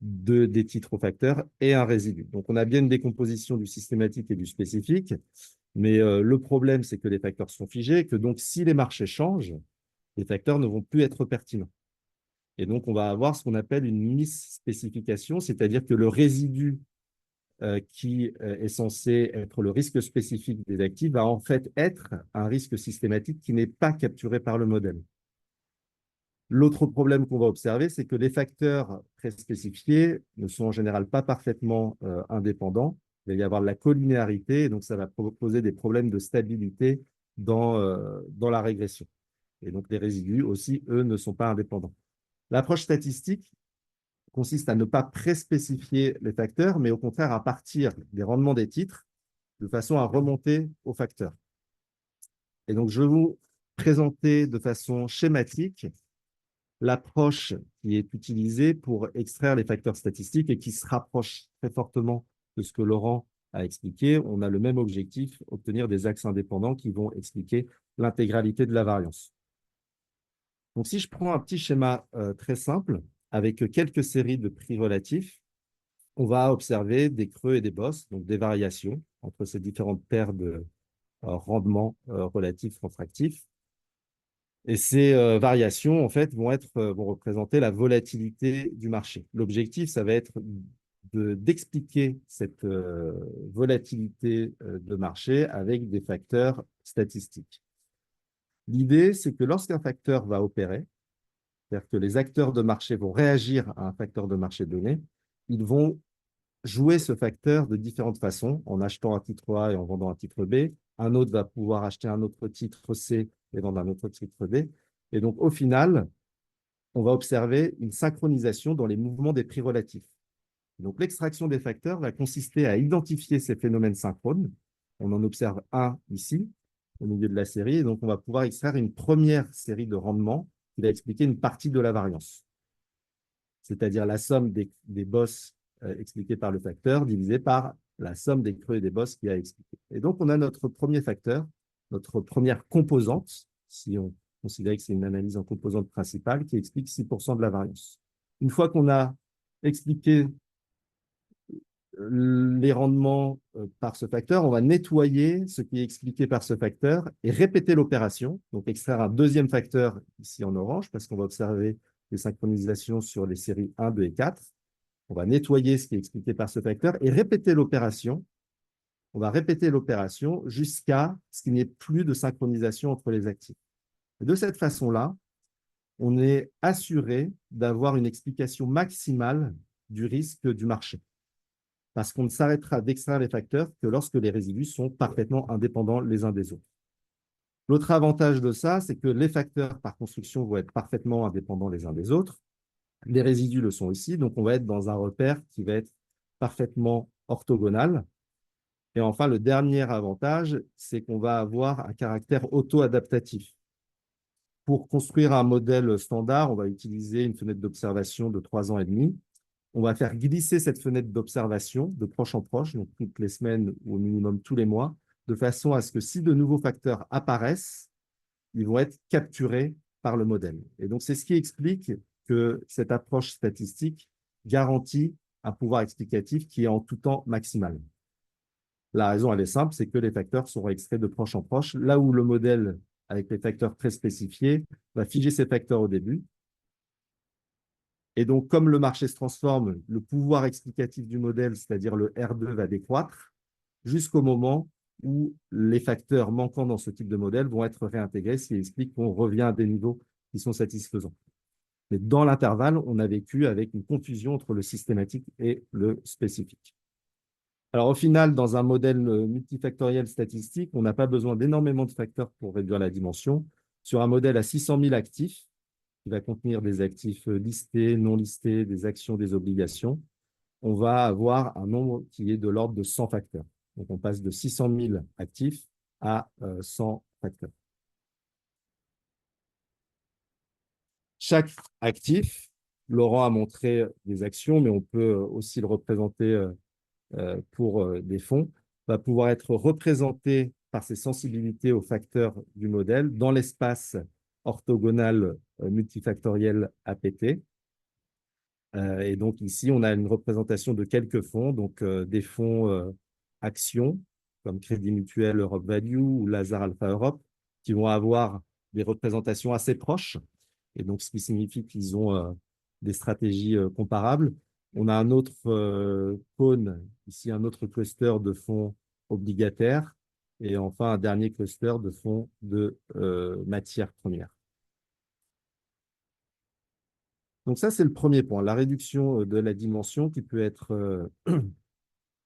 des titres aux facteurs et un résidu. Donc, on a bien une décomposition du systématique et du spécifique, mais le problème, c'est que les facteurs sont figés, que donc, si les marchés changent, les facteurs ne vont plus être pertinents. Et donc, on va avoir ce qu'on appelle une misspécification, c'est-à-dire que le résidu qui est censé être le risque spécifique des actifs va en fait être un risque systématique qui n'est pas capturé par le modèle. L'autre problème qu'on va observer, c'est que les facteurs très spécifiés ne sont en général pas parfaitement indépendants. Il va y avoir de la collinéarité, et donc ça va poser des problèmes de stabilité dans la régression. Et donc les résidus aussi, eux, ne sont pas indépendants. L'approche statistique consiste à ne pas préspécifier les facteurs, mais au contraire à partir des rendements des titres, de façon à remonter aux facteurs. Et donc je vais vous présenter de façon schématique l'approche qui est utilisée pour extraire les facteurs statistiques et qui se rapproche très fortement de ce que Laurent a expliqué. On a le même objectif, obtenir des axes indépendants qui vont expliquer l'intégralité de la variance. Donc, si je prends un petit schéma très simple, avec quelques séries de prix relatifs, on va observer des creux et des bosses, donc des variations entre ces différentes paires de rendements relatifs refractifs. Et ces variations, en fait, vont représenter la volatilité du marché. L'objectif, ça va être d'expliquer cette volatilité de marché avec des facteurs statistiques. L'idée, c'est que lorsqu'un facteur va opérer, c'est-à-dire que les acteurs de marché vont réagir à un facteur de marché donné, ils vont jouer ce facteur de différentes façons, en achetant un titre A et en vendant un titre B. Un autre va pouvoir acheter un autre titre C et vendre un autre titre D. Et donc, au final, on va observer une synchronisation dans les mouvements des prix relatifs. Donc, l'extraction des facteurs va consister à identifier ces phénomènes synchrones. On en observe un ici, au milieu de la série. Et donc, on va pouvoir extraire une première série de rendements qui va expliquer une partie de la variance, c'est-à-dire la somme des bosses expliquées par le facteur divisé par la somme des creux et des bosses qui a expliqué. Et donc, on a notre premier facteur, notre première composante, si on considère que c'est une analyse en composante principale, qui explique 6% de la variance. Une fois qu'on a expliqué les rendements par ce facteur, on va nettoyer ce qui est expliqué par ce facteur et répéter l'opération, donc extraire un deuxième facteur ici en orange, parce qu'on va observer les synchronisations sur les séries 1, 2 et 4. On va nettoyer ce qui est expliqué par ce facteur et répéter l'opération. On va répéter l'opération jusqu'à ce qu'il n'y ait plus de synchronisation entre les actifs. Et de cette façon-là, on est assuré d'avoir une explication maximale du risque du marché, parce qu'on ne s'arrêtera d'extraire les facteurs que lorsque les résidus sont parfaitement indépendants les uns des autres. L'autre avantage de ça, c'est que les facteurs par construction vont être parfaitement indépendants les uns des autres. Les résidus le sont aussi, donc on va être dans un repère qui va être parfaitement orthogonal. Et enfin, le dernier avantage, c'est qu'on va avoir un caractère auto-adaptatif. Pour construire un modèle standard, on va utiliser une fenêtre d'observation de 3 ans et demi. On va faire glisser cette fenêtre d'observation de proche en proche, donc toutes les semaines ou au minimum tous les mois, de façon à ce que si de nouveaux facteurs apparaissent, ils vont être capturés par le modèle. Et donc, c'est ce qui explique que cette approche statistique garantit un pouvoir explicatif qui est en tout temps maximal. La raison, elle est simple, c'est que les facteurs seront extraits de proche en proche, là où le modèle, avec les facteurs très spécifiés, va figer ces facteurs au début. Et donc, comme le marché se transforme, le pouvoir explicatif du modèle, c'est-à-dire le R2, va décroître jusqu'au moment où les facteurs manquants dans ce type de modèle vont être réintégrés, ce qui explique qu'on revient à des niveaux qui sont satisfaisants. Mais dans l'intervalle, on a vécu avec une confusion entre le systématique et le spécifique. Alors, au final, dans un modèle multifactoriel statistique, on n'a pas besoin d'énormément de facteurs pour réduire la dimension. Sur un modèle à 600 000 actifs, qui va contenir des actifs listés, non listés, des actions, des obligations, on va avoir un nombre qui est de l'ordre de 100 facteurs. Donc, on passe de 600 000 actifs à 100 facteurs. Chaque actif, Laurent a montré des actions, mais on peut aussi le représenter pour des fonds, va pouvoir être représenté par ses sensibilités aux facteurs du modèle dans l'espace orthogonal multifactoriel APT. Et donc ici, on a une représentation de quelques fonds, donc des fonds actions, comme Crédit Mutuel Europe Value ou Lazare Alpha Europe, qui vont avoir des représentations assez proches, et donc ce qui signifie qu'ils ont des stratégies comparables. On a un autre cône, ici un autre cluster de fonds obligataires, et enfin un dernier cluster de fonds de matières premières. Donc ça, c'est le premier point, la réduction de la dimension qui peut être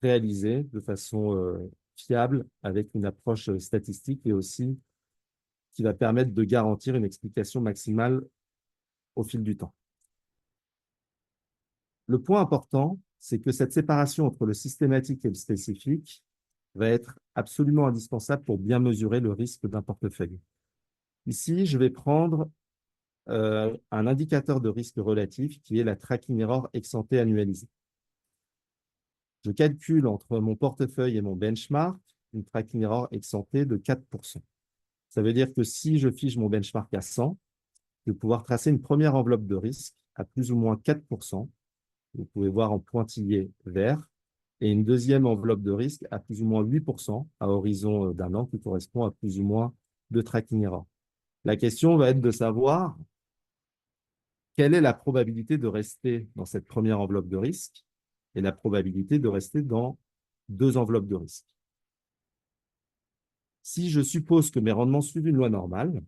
réalisée de façon fiable avec une approche statistique et aussi qui va permettre de garantir une explication maximale au fil du temps. Le point important, c'est que cette séparation entre le systématique et le spécifique va être absolument indispensable pour bien mesurer le risque d'un portefeuille. Ici, je vais prendre un indicateur de risque relatif qui est la tracking error ex-ante annualisée. Je calcule entre mon portefeuille et mon benchmark une tracking error ex-ante de 4%. Ça veut dire que si je fiche mon benchmark à 100, je vais pouvoir tracer une première enveloppe de risque à plus ou moins 4%. Vous pouvez voir en pointillé vert, et une deuxième enveloppe de risque à plus ou moins 8% à horizon d'un an, qui correspond à plus ou moins de tracking error. La question va être de savoir quelle est la probabilité de rester dans cette première enveloppe de risque et la probabilité de rester dans deux enveloppes de risque. Si je suppose que mes rendements suivent une loi normale,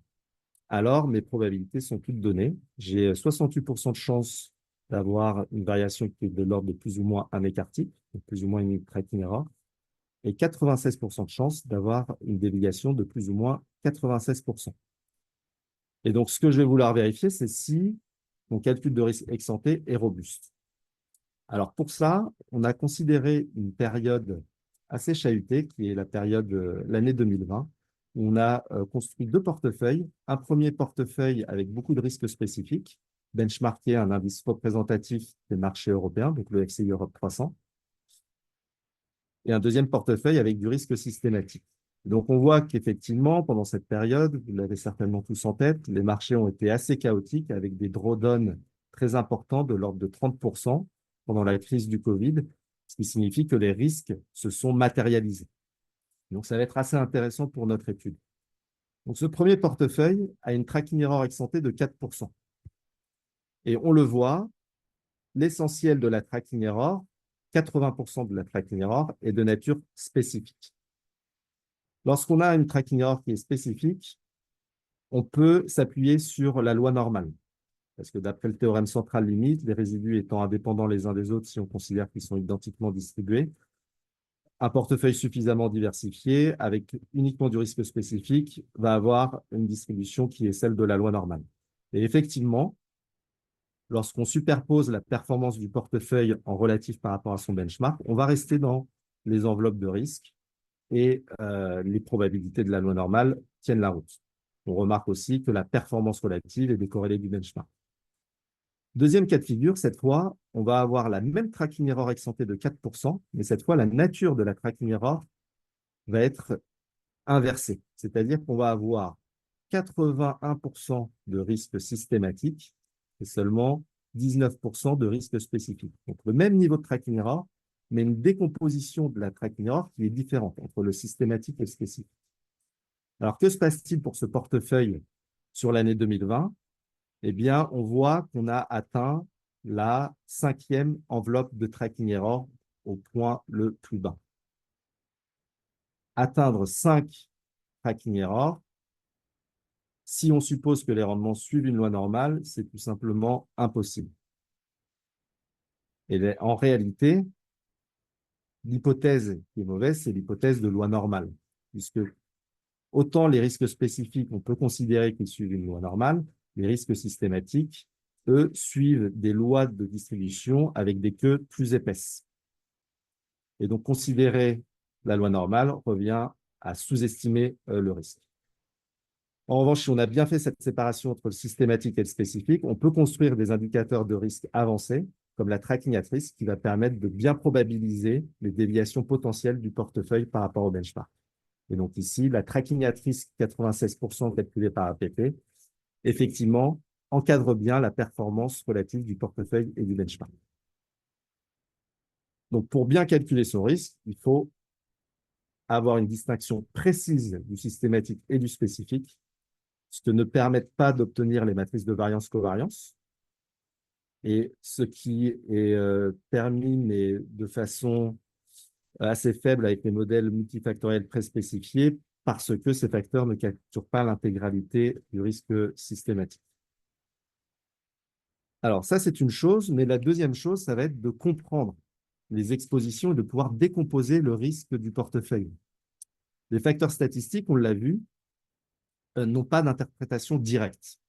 alors mes probabilités sont toutes données. J'ai 68% de chance d'avoir une variation qui est de l'ordre de plus ou moins un écart-type, plus ou moins une tracking error, et 96% de chance d'avoir une déviation de plus ou moins 96%. Et donc, ce que je vais vouloir vérifier, c'est si mon calcul de risque ex-ante est robuste. Alors, pour ça, on a considéré une période assez chahutée, qui est la période, l'année 2020, où on a construit deux portefeuilles. Un premier portefeuille avec beaucoup de risques spécifiques, benchmarké un indice représentatif des marchés européens, donc le FTSE Europe 300, et un deuxième portefeuille avec du risque systématique. Donc, on voit qu'effectivement, pendant cette période, vous l'avez certainement tous en tête, les marchés ont été assez chaotiques avec des drawdowns très importants de l'ordre de 30% pendant la crise du Covid, ce qui signifie que les risques se sont matérialisés. Donc, ça va être assez intéressant pour notre étude. Donc, ce premier portefeuille a une tracking error ex-ante de 4%. Et on le voit, l'essentiel de la tracking error, 80% de la tracking error, est de nature spécifique. Lorsqu'on a une tracking error qui est spécifique, on peut s'appuyer sur la loi normale. Parce que d'après le théorème central limite, les résidus étant indépendants les uns des autres si on considère qu'ils sont identiquement distribués, un portefeuille suffisamment diversifié, avec uniquement du risque spécifique, va avoir une distribution qui est celle de la loi normale. Et effectivement, lorsqu'on superpose la performance du portefeuille en relatif par rapport à son benchmark, on va rester dans les enveloppes de risque et les probabilités de la loi normale tiennent la route. On remarque aussi que la performance relative est décorrélée du benchmark. Deuxième cas de figure, cette fois, on va avoir la même tracking error exemptée de 4%, mais cette fois, la nature de la tracking error va être inversée. C'est-à-dire qu'on va avoir 81% de risque systématique et seulement 19% de risque spécifique. Donc, le même niveau de tracking error, mais une décomposition de la tracking error qui est différente entre le systématique et le spécifique. Alors, que se passe-t-il pour ce portefeuille sur l'année 2020? Eh bien, on voit qu'on a atteint la 5e enveloppe de tracking error au point le plus bas. Atteindre 5 tracking errors, si on suppose que les rendements suivent une loi normale, c'est tout simplement impossible. Et en réalité, l'hypothèse qui est mauvaise, c'est l'hypothèse de loi normale, puisque autant les risques spécifiques, on peut considérer qu'ils suivent une loi normale, les risques systématiques, eux, suivent des lois de distribution avec des queues plus épaisses. Et donc, considérer la loi normale revient à sous-estimer le risque. En revanche, si on a bien fait cette séparation entre le systématique et le spécifique, on peut construire des indicateurs de risque avancés, comme la tracking at risk, qui va permettre de bien probabiliser les déviations potentielles du portefeuille par rapport au benchmark. Et donc ici, la tracking at risk 96% calculée par APP, effectivement, encadre bien la performance relative du portefeuille et du benchmark. Donc, pour bien calculer son risque, il faut avoir une distinction précise du systématique et du spécifique, ce que ne permettent pas d'obtenir les matrices de variance-covariance. Et ce qui est permis, mais de façon assez faible avec les modèles multifactoriels préspécifiés, parce que ces facteurs ne capturent pas l'intégralité du risque systématique. Alors ça, c'est une chose, mais la deuxième chose, ça va être de comprendre les expositions et de pouvoir décomposer le risque du portefeuille. Les facteurs statistiques, on l'a vu, n'ont pas d'interprétation directe.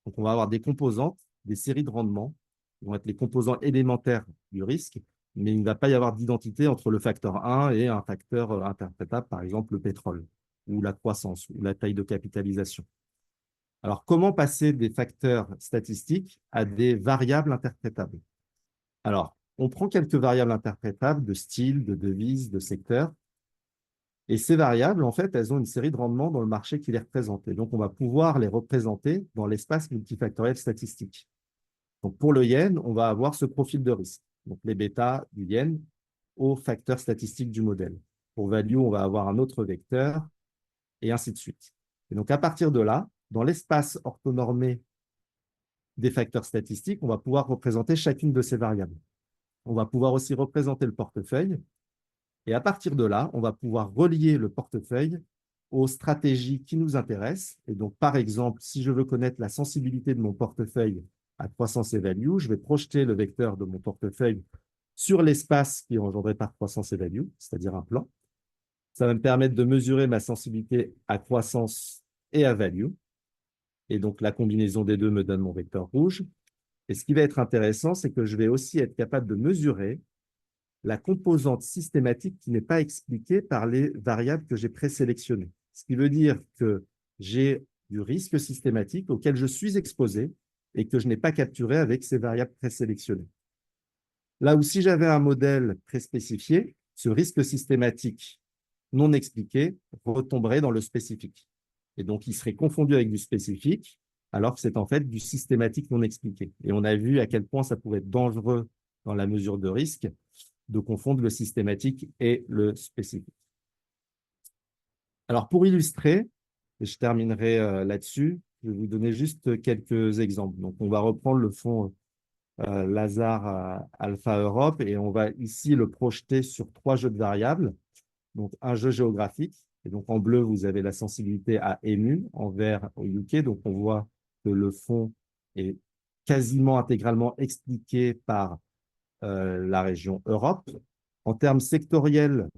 Donc, on va avoir des composantes, des séries de rendements, qui vont être les composants élémentaires du risque, mais il ne va pas y avoir d'identité entre le facteur 1 et un facteur interprétable, par exemple le pétrole, ou la croissance, ou la taille de capitalisation. Alors, comment passer des facteurs statistiques à des variables interprétables? Alors, on prend quelques variables interprétables de style, de devise, de secteur, et ces variables, en fait, elles ont une série de rendements dans le marché qui les représente. Et donc, on va pouvoir les représenter dans l'espace multifactoriel statistique. Donc, pour le yen, on va avoir ce profil de risque. Donc, les bêtas du yen aux facteurs statistiques du modèle. Pour value, on va avoir un autre vecteur, et ainsi de suite. Et donc, à partir de là, dans l'espace orthonormé des facteurs statistiques, on va pouvoir représenter chacune de ces variables. On va pouvoir aussi représenter le portefeuille. Et à partir de là, on va pouvoir relier le portefeuille aux stratégies qui nous intéressent. Et donc, par exemple, si je veux connaître la sensibilité de mon portefeuille à croissance et value, je vais projeter le vecteur de mon portefeuille sur l'espace qui est engendré par croissance et value, c'est-à-dire un plan. Ça va me permettre de mesurer ma sensibilité à croissance et à value. Et donc, la combinaison des deux me donne mon vecteur rouge. Et ce qui va être intéressant, c'est que je vais aussi être capable de mesurer la composante systématique qui n'est pas expliquée par les variables que j'ai présélectionnées. Ce qui veut dire que j'ai du risque systématique auquel je suis exposé et que je n'ai pas capturé avec ces variables présélectionnées. Là où si j'avais un modèle préspécifié, ce risque systématique non expliqué retomberait dans le spécifique. Et donc, il serait confondu avec du spécifique, alors que c'est en fait du systématique non expliqué. Et on a vu à quel point ça pouvait être dangereux dans la mesure de risque de confondre le systématique et le spécifique. Alors, pour illustrer, et je terminerai là-dessus, je vais vous donner juste quelques exemples. Donc, on va reprendre le fonds Lazare Alpha Europe et on va ici le projeter sur 3 jeux de variables. Donc, un jeu géographique. Et donc, en bleu, vous avez la sensibilité à EMU, en vert au UK. Donc, on voit que le fonds est quasiment intégralement expliqué par la région Europe. En termes sectoriels,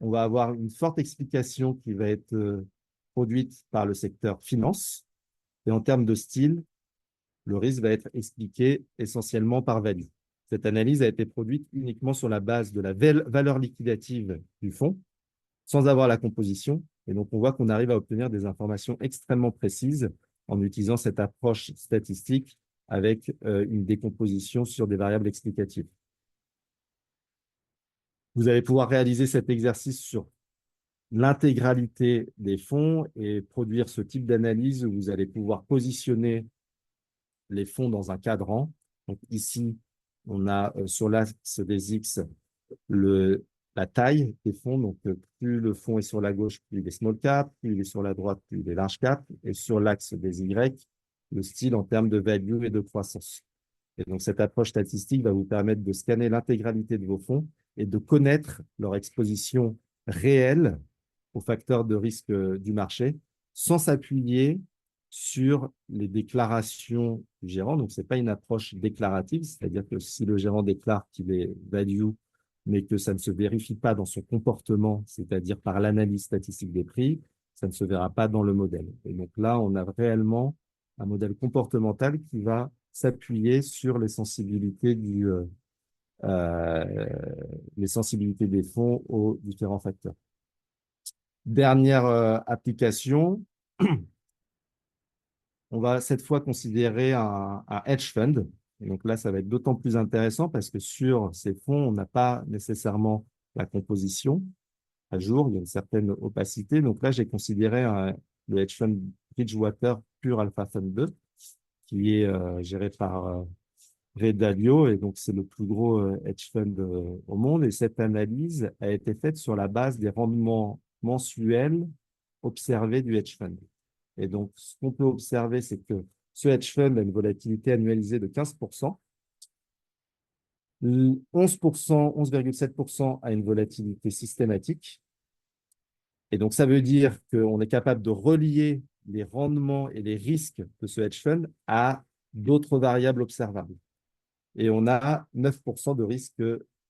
on va avoir une forte explication qui va être produite par le secteur finance. Et en termes de style, le risque va être expliqué essentiellement par value. Cette analyse a été produite uniquement sur la base de la valeur liquidative du fonds, sans avoir la composition. Et donc, on voit qu'on arrive à obtenir des informations extrêmement précises en utilisant cette approche statistique avec une décomposition sur des variables explicatives. Vous allez pouvoir réaliser cet exercice sur l'intégralité des fonds et produire ce type d'analyse où vous allez pouvoir positionner les fonds dans un cadran. Donc ici, on a sur l'axe des X la taille des fonds. Donc plus le fonds est sur la gauche, plus il est small cap, plus il est sur la droite, plus il est large cap. Et sur l'axe des Y, le style en termes de value et de croissance. Et donc cette approche statistique va vous permettre de scanner l'intégralité de vos fonds et de connaître leur exposition réelle aux facteurs de risque du marché sans s'appuyer sur les déclarations du gérant. Donc, ce n'est pas une approche déclarative, c'est-à-dire que si le gérant déclare qu'il est value, mais que ça ne se vérifie pas dans son comportement, c'est-à-dire par l'analyse statistique des prix, ça ne se verra pas dans le modèle. Et donc là, on a réellement un modèle comportemental qui va s'appuyer sur les sensibilités des fonds aux différents facteurs. Dernière application, on va cette fois considérer un hedge fund. Et donc là, ça va être d'autant plus intéressant parce que sur ces fonds, on n'a pas nécessairement la composition à jour, il y a une certaine opacité. Donc là, j'ai considéré le hedge fund Bridgewater Pure Alpha Fund 2, qui est géré par Ray Dalio, et donc c'est le plus gros hedge fund au monde. Et cette analyse a été faite sur la base des rendements mensuels observés du hedge fund. Et donc, ce qu'on peut observer, c'est que ce hedge fund a une volatilité annualisée de 15%. 11,7% a une volatilité systématique. Et donc, ça veut dire qu'on est capable de relier les rendements et les risques de ce hedge fund à d'autres variables observables. Et on a 9% de risque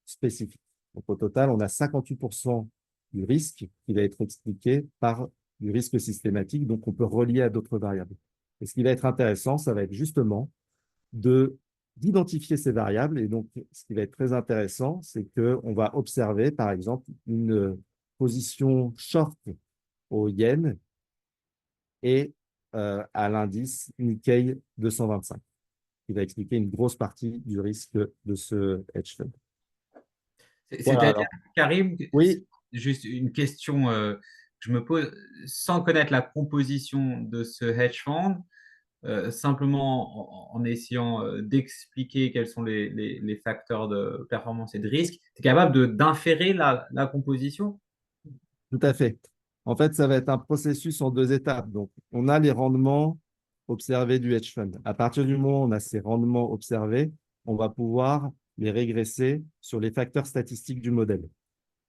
spécifique. Donc, au total, on a 58% du risque qui va être expliqué par du risque systématique, donc on peut relier à d'autres variables. Et ce qui va être intéressant, ça va être justement d'identifier ces variables. Et donc, ce qui va être très intéressant, c'est qu'on va observer, par exemple, une position short au yen et à l'indice Nikkei 225, qui va expliquer une grosse partie du risque de ce hedge fund. Voilà, C'est-à-dire, Karim, oui, juste une question que je me pose, sans connaître la composition de ce hedge fund, simplement en essayant d'expliquer quels sont les facteurs de performance et de risque, tu es capable d'inférer la composition? tout à fait. En fait, ça va être un processus en deux étapes. Donc, on a les rendements observés du hedge fund. À partir du moment où on a ces rendements observés, on va pouvoir les régresser sur les facteurs statistiques du modèle.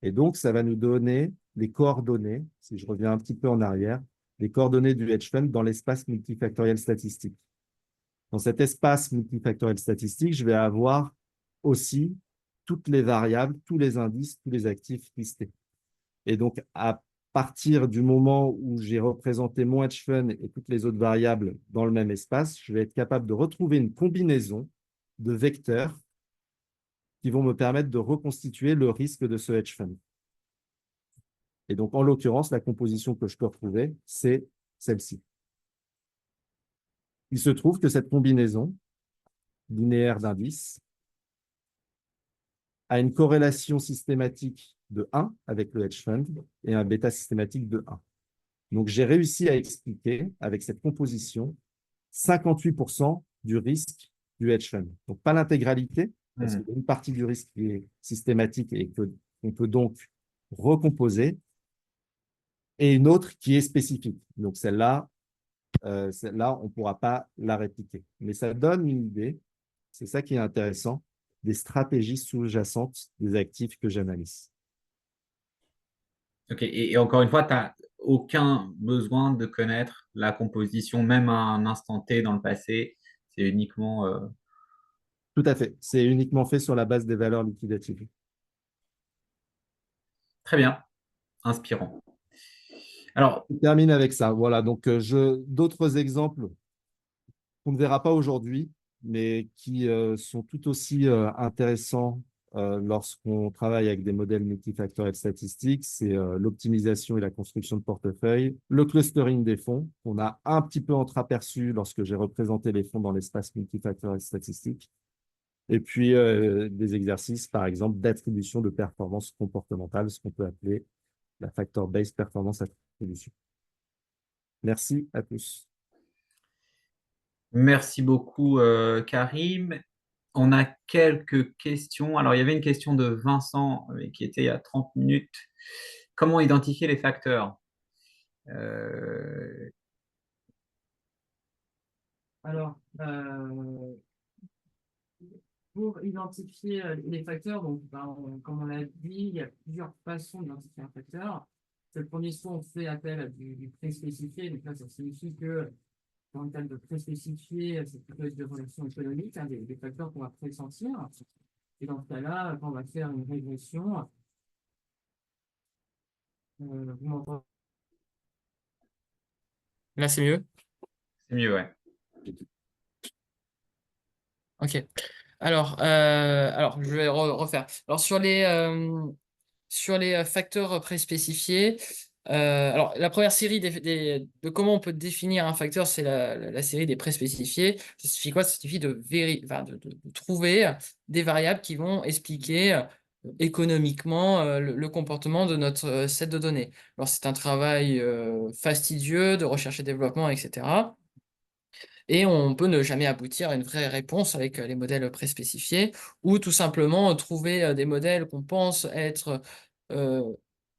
Et donc, ça va nous donner les coordonnées, si je reviens un petit peu en arrière, les coordonnées du hedge fund dans l'espace multifactoriel statistique. Dans cet espace multifactoriel statistique, je vais avoir aussi toutes les variables, tous les indices, tous les actifs listés. Et donc, à partir du moment où j'ai représenté mon hedge fund et toutes les autres variables dans le même espace, je vais être capable de retrouver une combinaison de vecteurs qui vont me permettre de reconstituer le risque de ce hedge fund. Et donc, en l'occurrence, la composition que je peux retrouver, c'est celle-ci. Il se trouve que cette combinaison linéaire d'indices a une corrélation systématique de 1 avec le hedge fund et un bêta systématique de 1. Donc, j'ai réussi à expliquer, avec cette composition, 58% du risque du hedge fund. Donc, pas l'intégralité, parce qu'il y a une partie du risque qui est systématique et qu'on peut donc recomposer, et une autre qui est spécifique. Donc, celle-là, on ne pourra pas la répliquer. Mais ça donne une idée, c'est ça qui est intéressant, des stratégies sous-jacentes des actifs que j'analyse. Ok, et encore une fois, tu n'as aucun besoin de connaître la composition, même à un instant T dans le passé. C'est uniquement. Tout à fait. C'est uniquement fait sur la base des valeurs liquidatives. Très bien, inspirant. Alors, Je termine avec ça. Voilà, donc d'autres exemples qu'on ne verra pas aujourd'hui, mais qui sont tout aussi intéressants lorsqu'on travaille avec des modèles multifactoriels statistiques, c'est l'optimisation et la construction de portefeuilles, le clustering des fonds, qu'on a un petit peu entreaperçu lorsque j'ai représenté les fonds dans l'espace multifactoriel statistique, et puis des exercices, par exemple, d'attribution de performance comportementale, ce qu'on peut appeler la factor-based performance attribution. Merci à tous. Merci beaucoup, Karim. On a quelques questions. Alors, il y avait une question de Vincent qui était il y a 30 minutes. Comment identifier les facteurs? Euh, Alors, pour identifier les facteurs, donc, comme on l'a dit, il y a plusieurs façons d'identifier un facteur. Le premier, soit on fait appel à du pré-spécifié. Donc là, ça signifie que dans le cas de pré-spécifié, c'est plutôt de relations économiques, hein, des facteurs qu'on va pressentir. Et dans ce cas-là, quand on va faire une régression, vous m'entendez? Là, c'est mieux? c'est mieux, ouais. Ok. Alors, je vais refaire. Alors, sur les facteurs préspécifiés, alors la première série de comment on peut définir un facteur, c'est la série des préspécifiés. Ça signifie quoi? Ça signifie de trouver des variables qui vont expliquer économiquement le comportement de notre set de données. Alors, c'est un travail fastidieux de recherche et développement, etc. Et on peut ne jamais aboutir à une vraie réponse avec les modèles préspécifiés, ou tout simplement trouver des modèles qu'on pense être euh,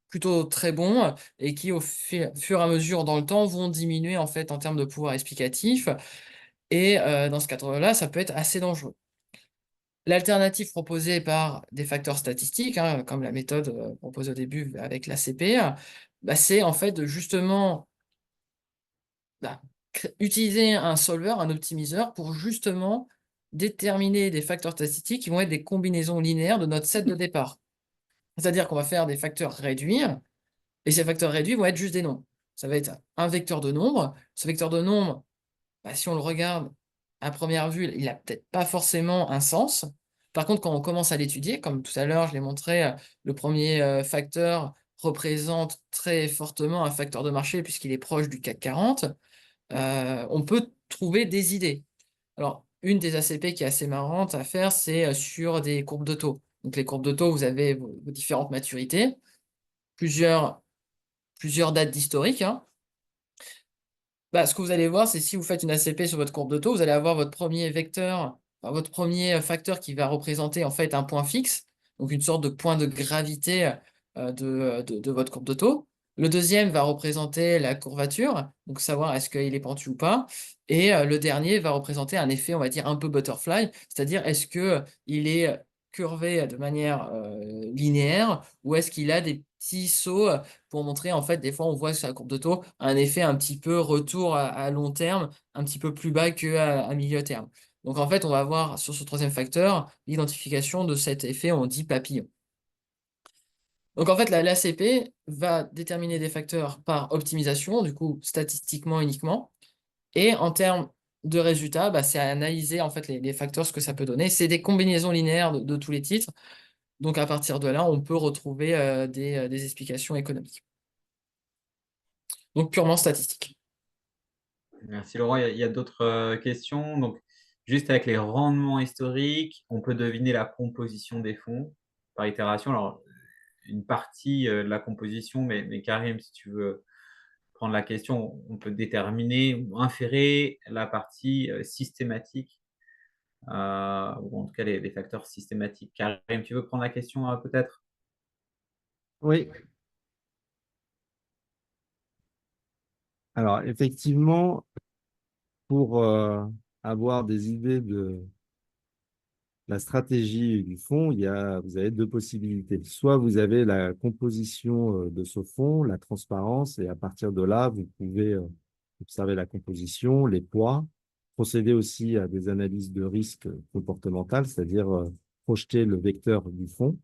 plutôt très bons et qui, au fur et à mesure dans le temps, vont diminuer en fait en termes de pouvoir explicatif. Et dans ce cadre-là, ça peut être assez dangereux. L'alternative proposée par des facteurs statistiques, hein, comme la méthode proposée au début avec l'ACP, bah, c'est en fait de justement bah, utiliser un solver, un optimiseur, pour justement déterminer des facteurs statistiques qui vont être des combinaisons linéaires de notre set de départ. C'est-à-dire qu'on va faire des facteurs réduits, et ces facteurs réduits vont être juste des nombres. Ça va être un vecteur de nombre. Ce vecteur de nombre, bah, si on le regarde à première vue, il n'a peut-être pas forcément un sens. Par contre, quand on commence à l'étudier, comme tout à l'heure, je l'ai montré, le premier facteur représente très fortement un facteur de marché puisqu'il est proche du CAC 40. On peut trouver des idées. Alors, une des ACP qui est assez marrante à faire, c'est sur des courbes de taux. Donc, les courbes de taux, vous avez vos différentes maturités, plusieurs, plusieurs dates d'historique, hein. Bah, ce que vous allez voir, c'est si vous faites une ACP sur votre courbe de taux, vous allez avoir votre premier vecteur, enfin, votre premier facteur qui va représenter en fait un point fixe, donc une sorte de point de gravité de votre courbe de taux. Le deuxième va représenter la courbature, donc savoir est-ce qu'il est pentu ou pas. Et le dernier va représenter un effet, on va dire, un peu butterfly, c'est-à-dire est-ce que il est curvé de manière linéaire ou est-ce qu'il a des petits sauts pour montrer, en fait, des fois, on voit sur la courbe de taux un effet un petit peu retour à long terme, un petit peu plus bas qu'à milieu terme. Donc, en fait, on va avoir sur ce troisième facteur l'identification de cet effet, on dit papillon. Donc, en fait, l'ACP va déterminer des facteurs par optimisation, du coup, statistiquement uniquement. Et en termes de résultats, bah, c'est à analyser en fait les facteurs, ce que ça peut donner. C'est des combinaisons linéaires de tous les titres. Donc, à partir de là, on peut retrouver des explications économiques. Donc, purement statistique. Merci Laurent. Il y a d'autres questions. Donc, juste avec les rendements historiques, on peut deviner la composition des fonds par itération. Alors, une partie de la composition, mais Karim, si tu veux prendre la question, on peut déterminer ou inférer la partie systématique, ou en tout cas les facteurs systématiques. Karim, tu veux prendre la question peut-être? Oui, alors effectivement, pour avoir des idées de la stratégie du fonds, vous avez deux possibilités. Soit vous avez la composition de ce fonds, la transparence, et à partir de là, vous pouvez observer la composition, les poids, procéder aussi à des analyses de risque comportemental, c'est-à-dire projeter le vecteur du fonds,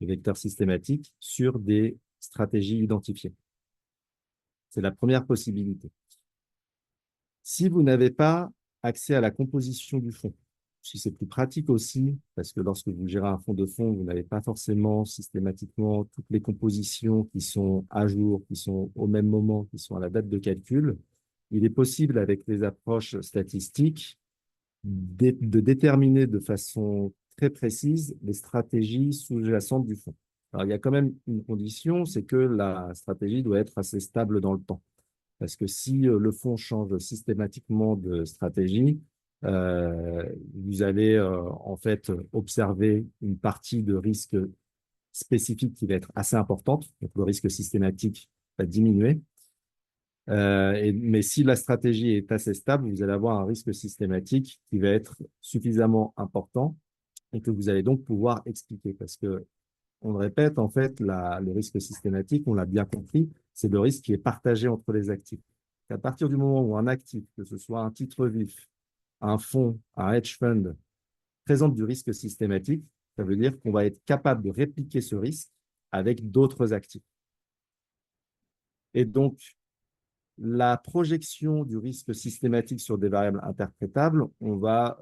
le vecteur systématique, sur des stratégies identifiées. C'est la première possibilité. Si vous n'avez pas accès à la composition du fonds. Si c'est plus pratique aussi, parce que lorsque vous gérez un fonds de fonds, vous n'avez pas forcément systématiquement toutes les compositions qui sont à jour, qui sont au même moment, qui sont à la date de calcul. Il est possible, avec les approches statistiques, de déterminer de façon très précise les stratégies sous-jacentes du fonds. Alors, il y a quand même une condition, c'est que la stratégie doit être assez stable dans le temps. Parce que si le fonds change systématiquement de stratégie, vous allez en fait observer une partie de risque spécifique qui va être assez importante, donc le risque systématique va diminuer. Mais si la stratégie est assez stable, vous allez avoir un risque systématique qui va être suffisamment important et que vous allez donc pouvoir expliquer. Parce que, on le répète, en fait, le risque systématique, on l'a bien compris, c'est le risque qui est partagé entre les actifs. À partir du moment où un actif, que ce soit un titre vif, un fonds, un hedge fund, présente du risque systématique, ça veut dire qu'on va être capable de répliquer ce risque avec d'autres actifs. Et donc, la projection du risque systématique sur des variables interprétables, on va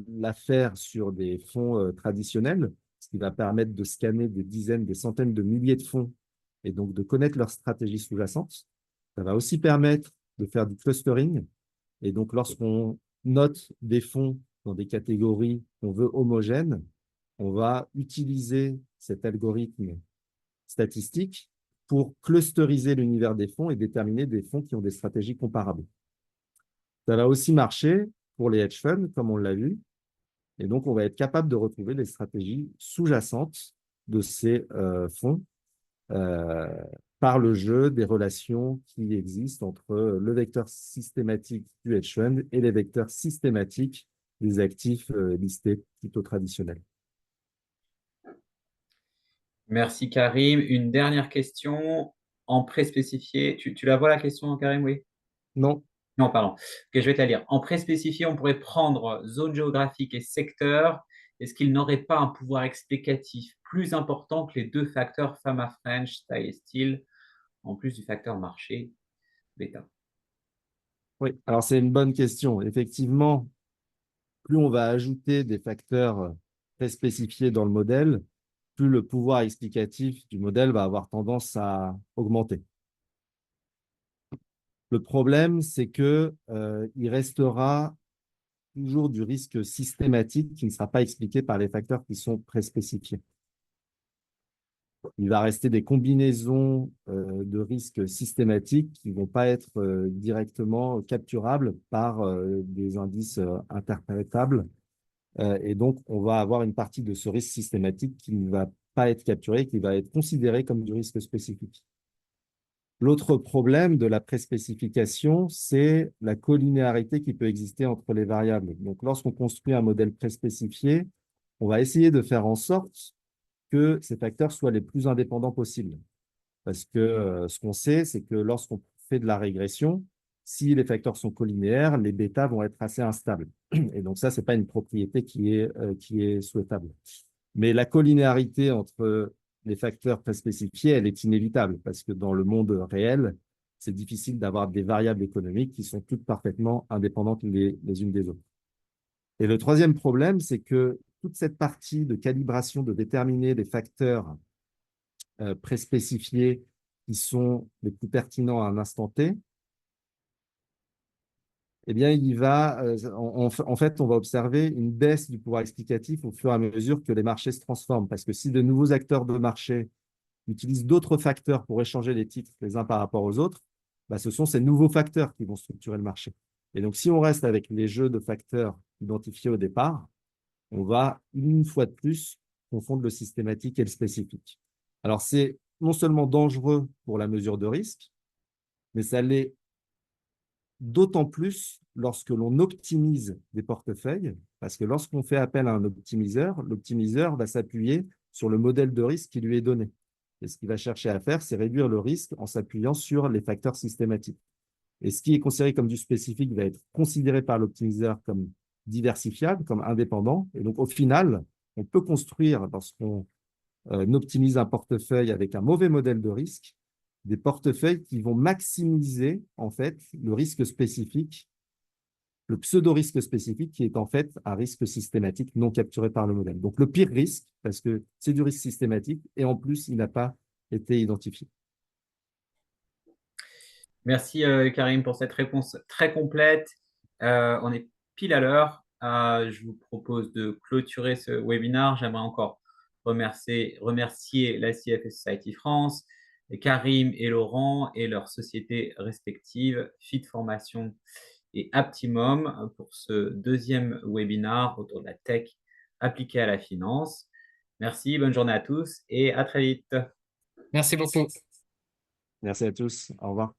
la faire sur des fonds traditionnels, ce qui va permettre de scanner des dizaines, des centaines de milliers de fonds et donc de connaître leur stratégie sous-jacente. Ça va aussi permettre de faire du clustering. Et donc, lorsqu'on note des fonds dans des catégories qu'on veut homogènes, on va utiliser cet algorithme statistique pour clusteriser l'univers des fonds et déterminer des fonds qui ont des stratégies comparables. Ça va aussi marcher pour les hedge funds, comme on l'a vu. Et donc, on va être capable de retrouver les stratégies sous-jacentes de ces fonds par le jeu des relations qui existent entre le vecteur systématique du hedge fund et les vecteurs systématiques des actifs listés plutôt traditionnels. Merci Karim. Une dernière question en pré-spécifié. Tu la vois la question, Karim? Oui. Non. Non, pardon. Ok, je vais te la lire. En pré-spécifié, on pourrait prendre zone géographique et secteur. Est-ce qu'il n'aurait pas un pouvoir explicatif plus important que les deux facteurs Fama French, taille et style, en plus du facteur marché, bêta? Oui, alors c'est une bonne question. Effectivement, plus on va ajouter des facteurs très spécifiés dans le modèle, plus le pouvoir explicatif du modèle va avoir tendance à augmenter. Le problème, c'est que il restera toujours du risque systématique qui ne sera pas expliqué par les facteurs qui sont préspécifiés. Il va rester des combinaisons de risques systématiques qui ne vont pas être directement capturables par des indices interprétables. Et donc, on va avoir une partie de ce risque systématique qui ne va pas être capturé, qui va être considéré comme du risque spécifique. L'autre problème de la préspécification, c'est la collinéarité qui peut exister entre les variables. Donc, lorsqu'on construit un modèle préspécifié, on va essayer de faire en sorte que ces facteurs soient les plus indépendants possibles. Parce que ce qu'on sait, c'est que lorsqu'on fait de la régression, si les facteurs sont collinéaires, les bêtas vont être assez instables. Et donc ça, ce n'est pas une propriété qui est souhaitable. Mais la collinéarité entre les facteurs préspécifiés, elle est inévitable parce que dans le monde réel, c'est difficile d'avoir des variables économiques qui sont toutes parfaitement indépendantes les unes des autres. Et le troisième problème, c'est que toute cette partie de calibration, de déterminer les facteurs préspécifiés qui sont les plus pertinents à un instant T, eh bien, en fait, on va observer une baisse du pouvoir explicatif au fur et à mesure que les marchés se transforment. Parce que si de nouveaux acteurs de marché utilisent d'autres facteurs pour échanger les titres les uns par rapport aux autres, bah, ce sont ces nouveaux facteurs qui vont structurer le marché. Et donc, si on reste avec les jeux de facteurs identifiés au départ, on va, une fois de plus, confondre le systématique et le spécifique. Alors, c'est non seulement dangereux pour la mesure de risque, mais ça l'est d'autant plus lorsque l'on optimise des portefeuilles, parce que lorsqu'on fait appel à un optimiseur, l'optimiseur va s'appuyer sur le modèle de risque qui lui est donné. Et ce qu'il va chercher à faire, c'est réduire le risque en s'appuyant sur les facteurs systématiques. Et ce qui est considéré comme du spécifique va être considéré par l'optimiseur comme diversifiable, comme indépendant. Et donc, au final, on peut construire, lorsqu'on optimise un portefeuille avec un mauvais modèle de risque, des portefeuilles qui vont maximiser en fait le risque spécifique le pseudo-risque spécifique qui est en fait un risque systématique non capturé par le modèle. Donc, le pire risque, parce que c'est du risque systématique et en plus, il n'a pas été identifié. Merci Karim pour cette réponse très complète. On est pile à l'heure. Je vous propose de clôturer ce webinaire. J'aimerais encore remercier la CFA Society France, Karim et Laurent et leurs sociétés respectives, Fit Formation et Aptimum, pour ce deuxième webinaire autour de la tech appliquée à la finance. Merci, bonne journée à tous et à très vite. Merci beaucoup. Merci à tous. Au revoir.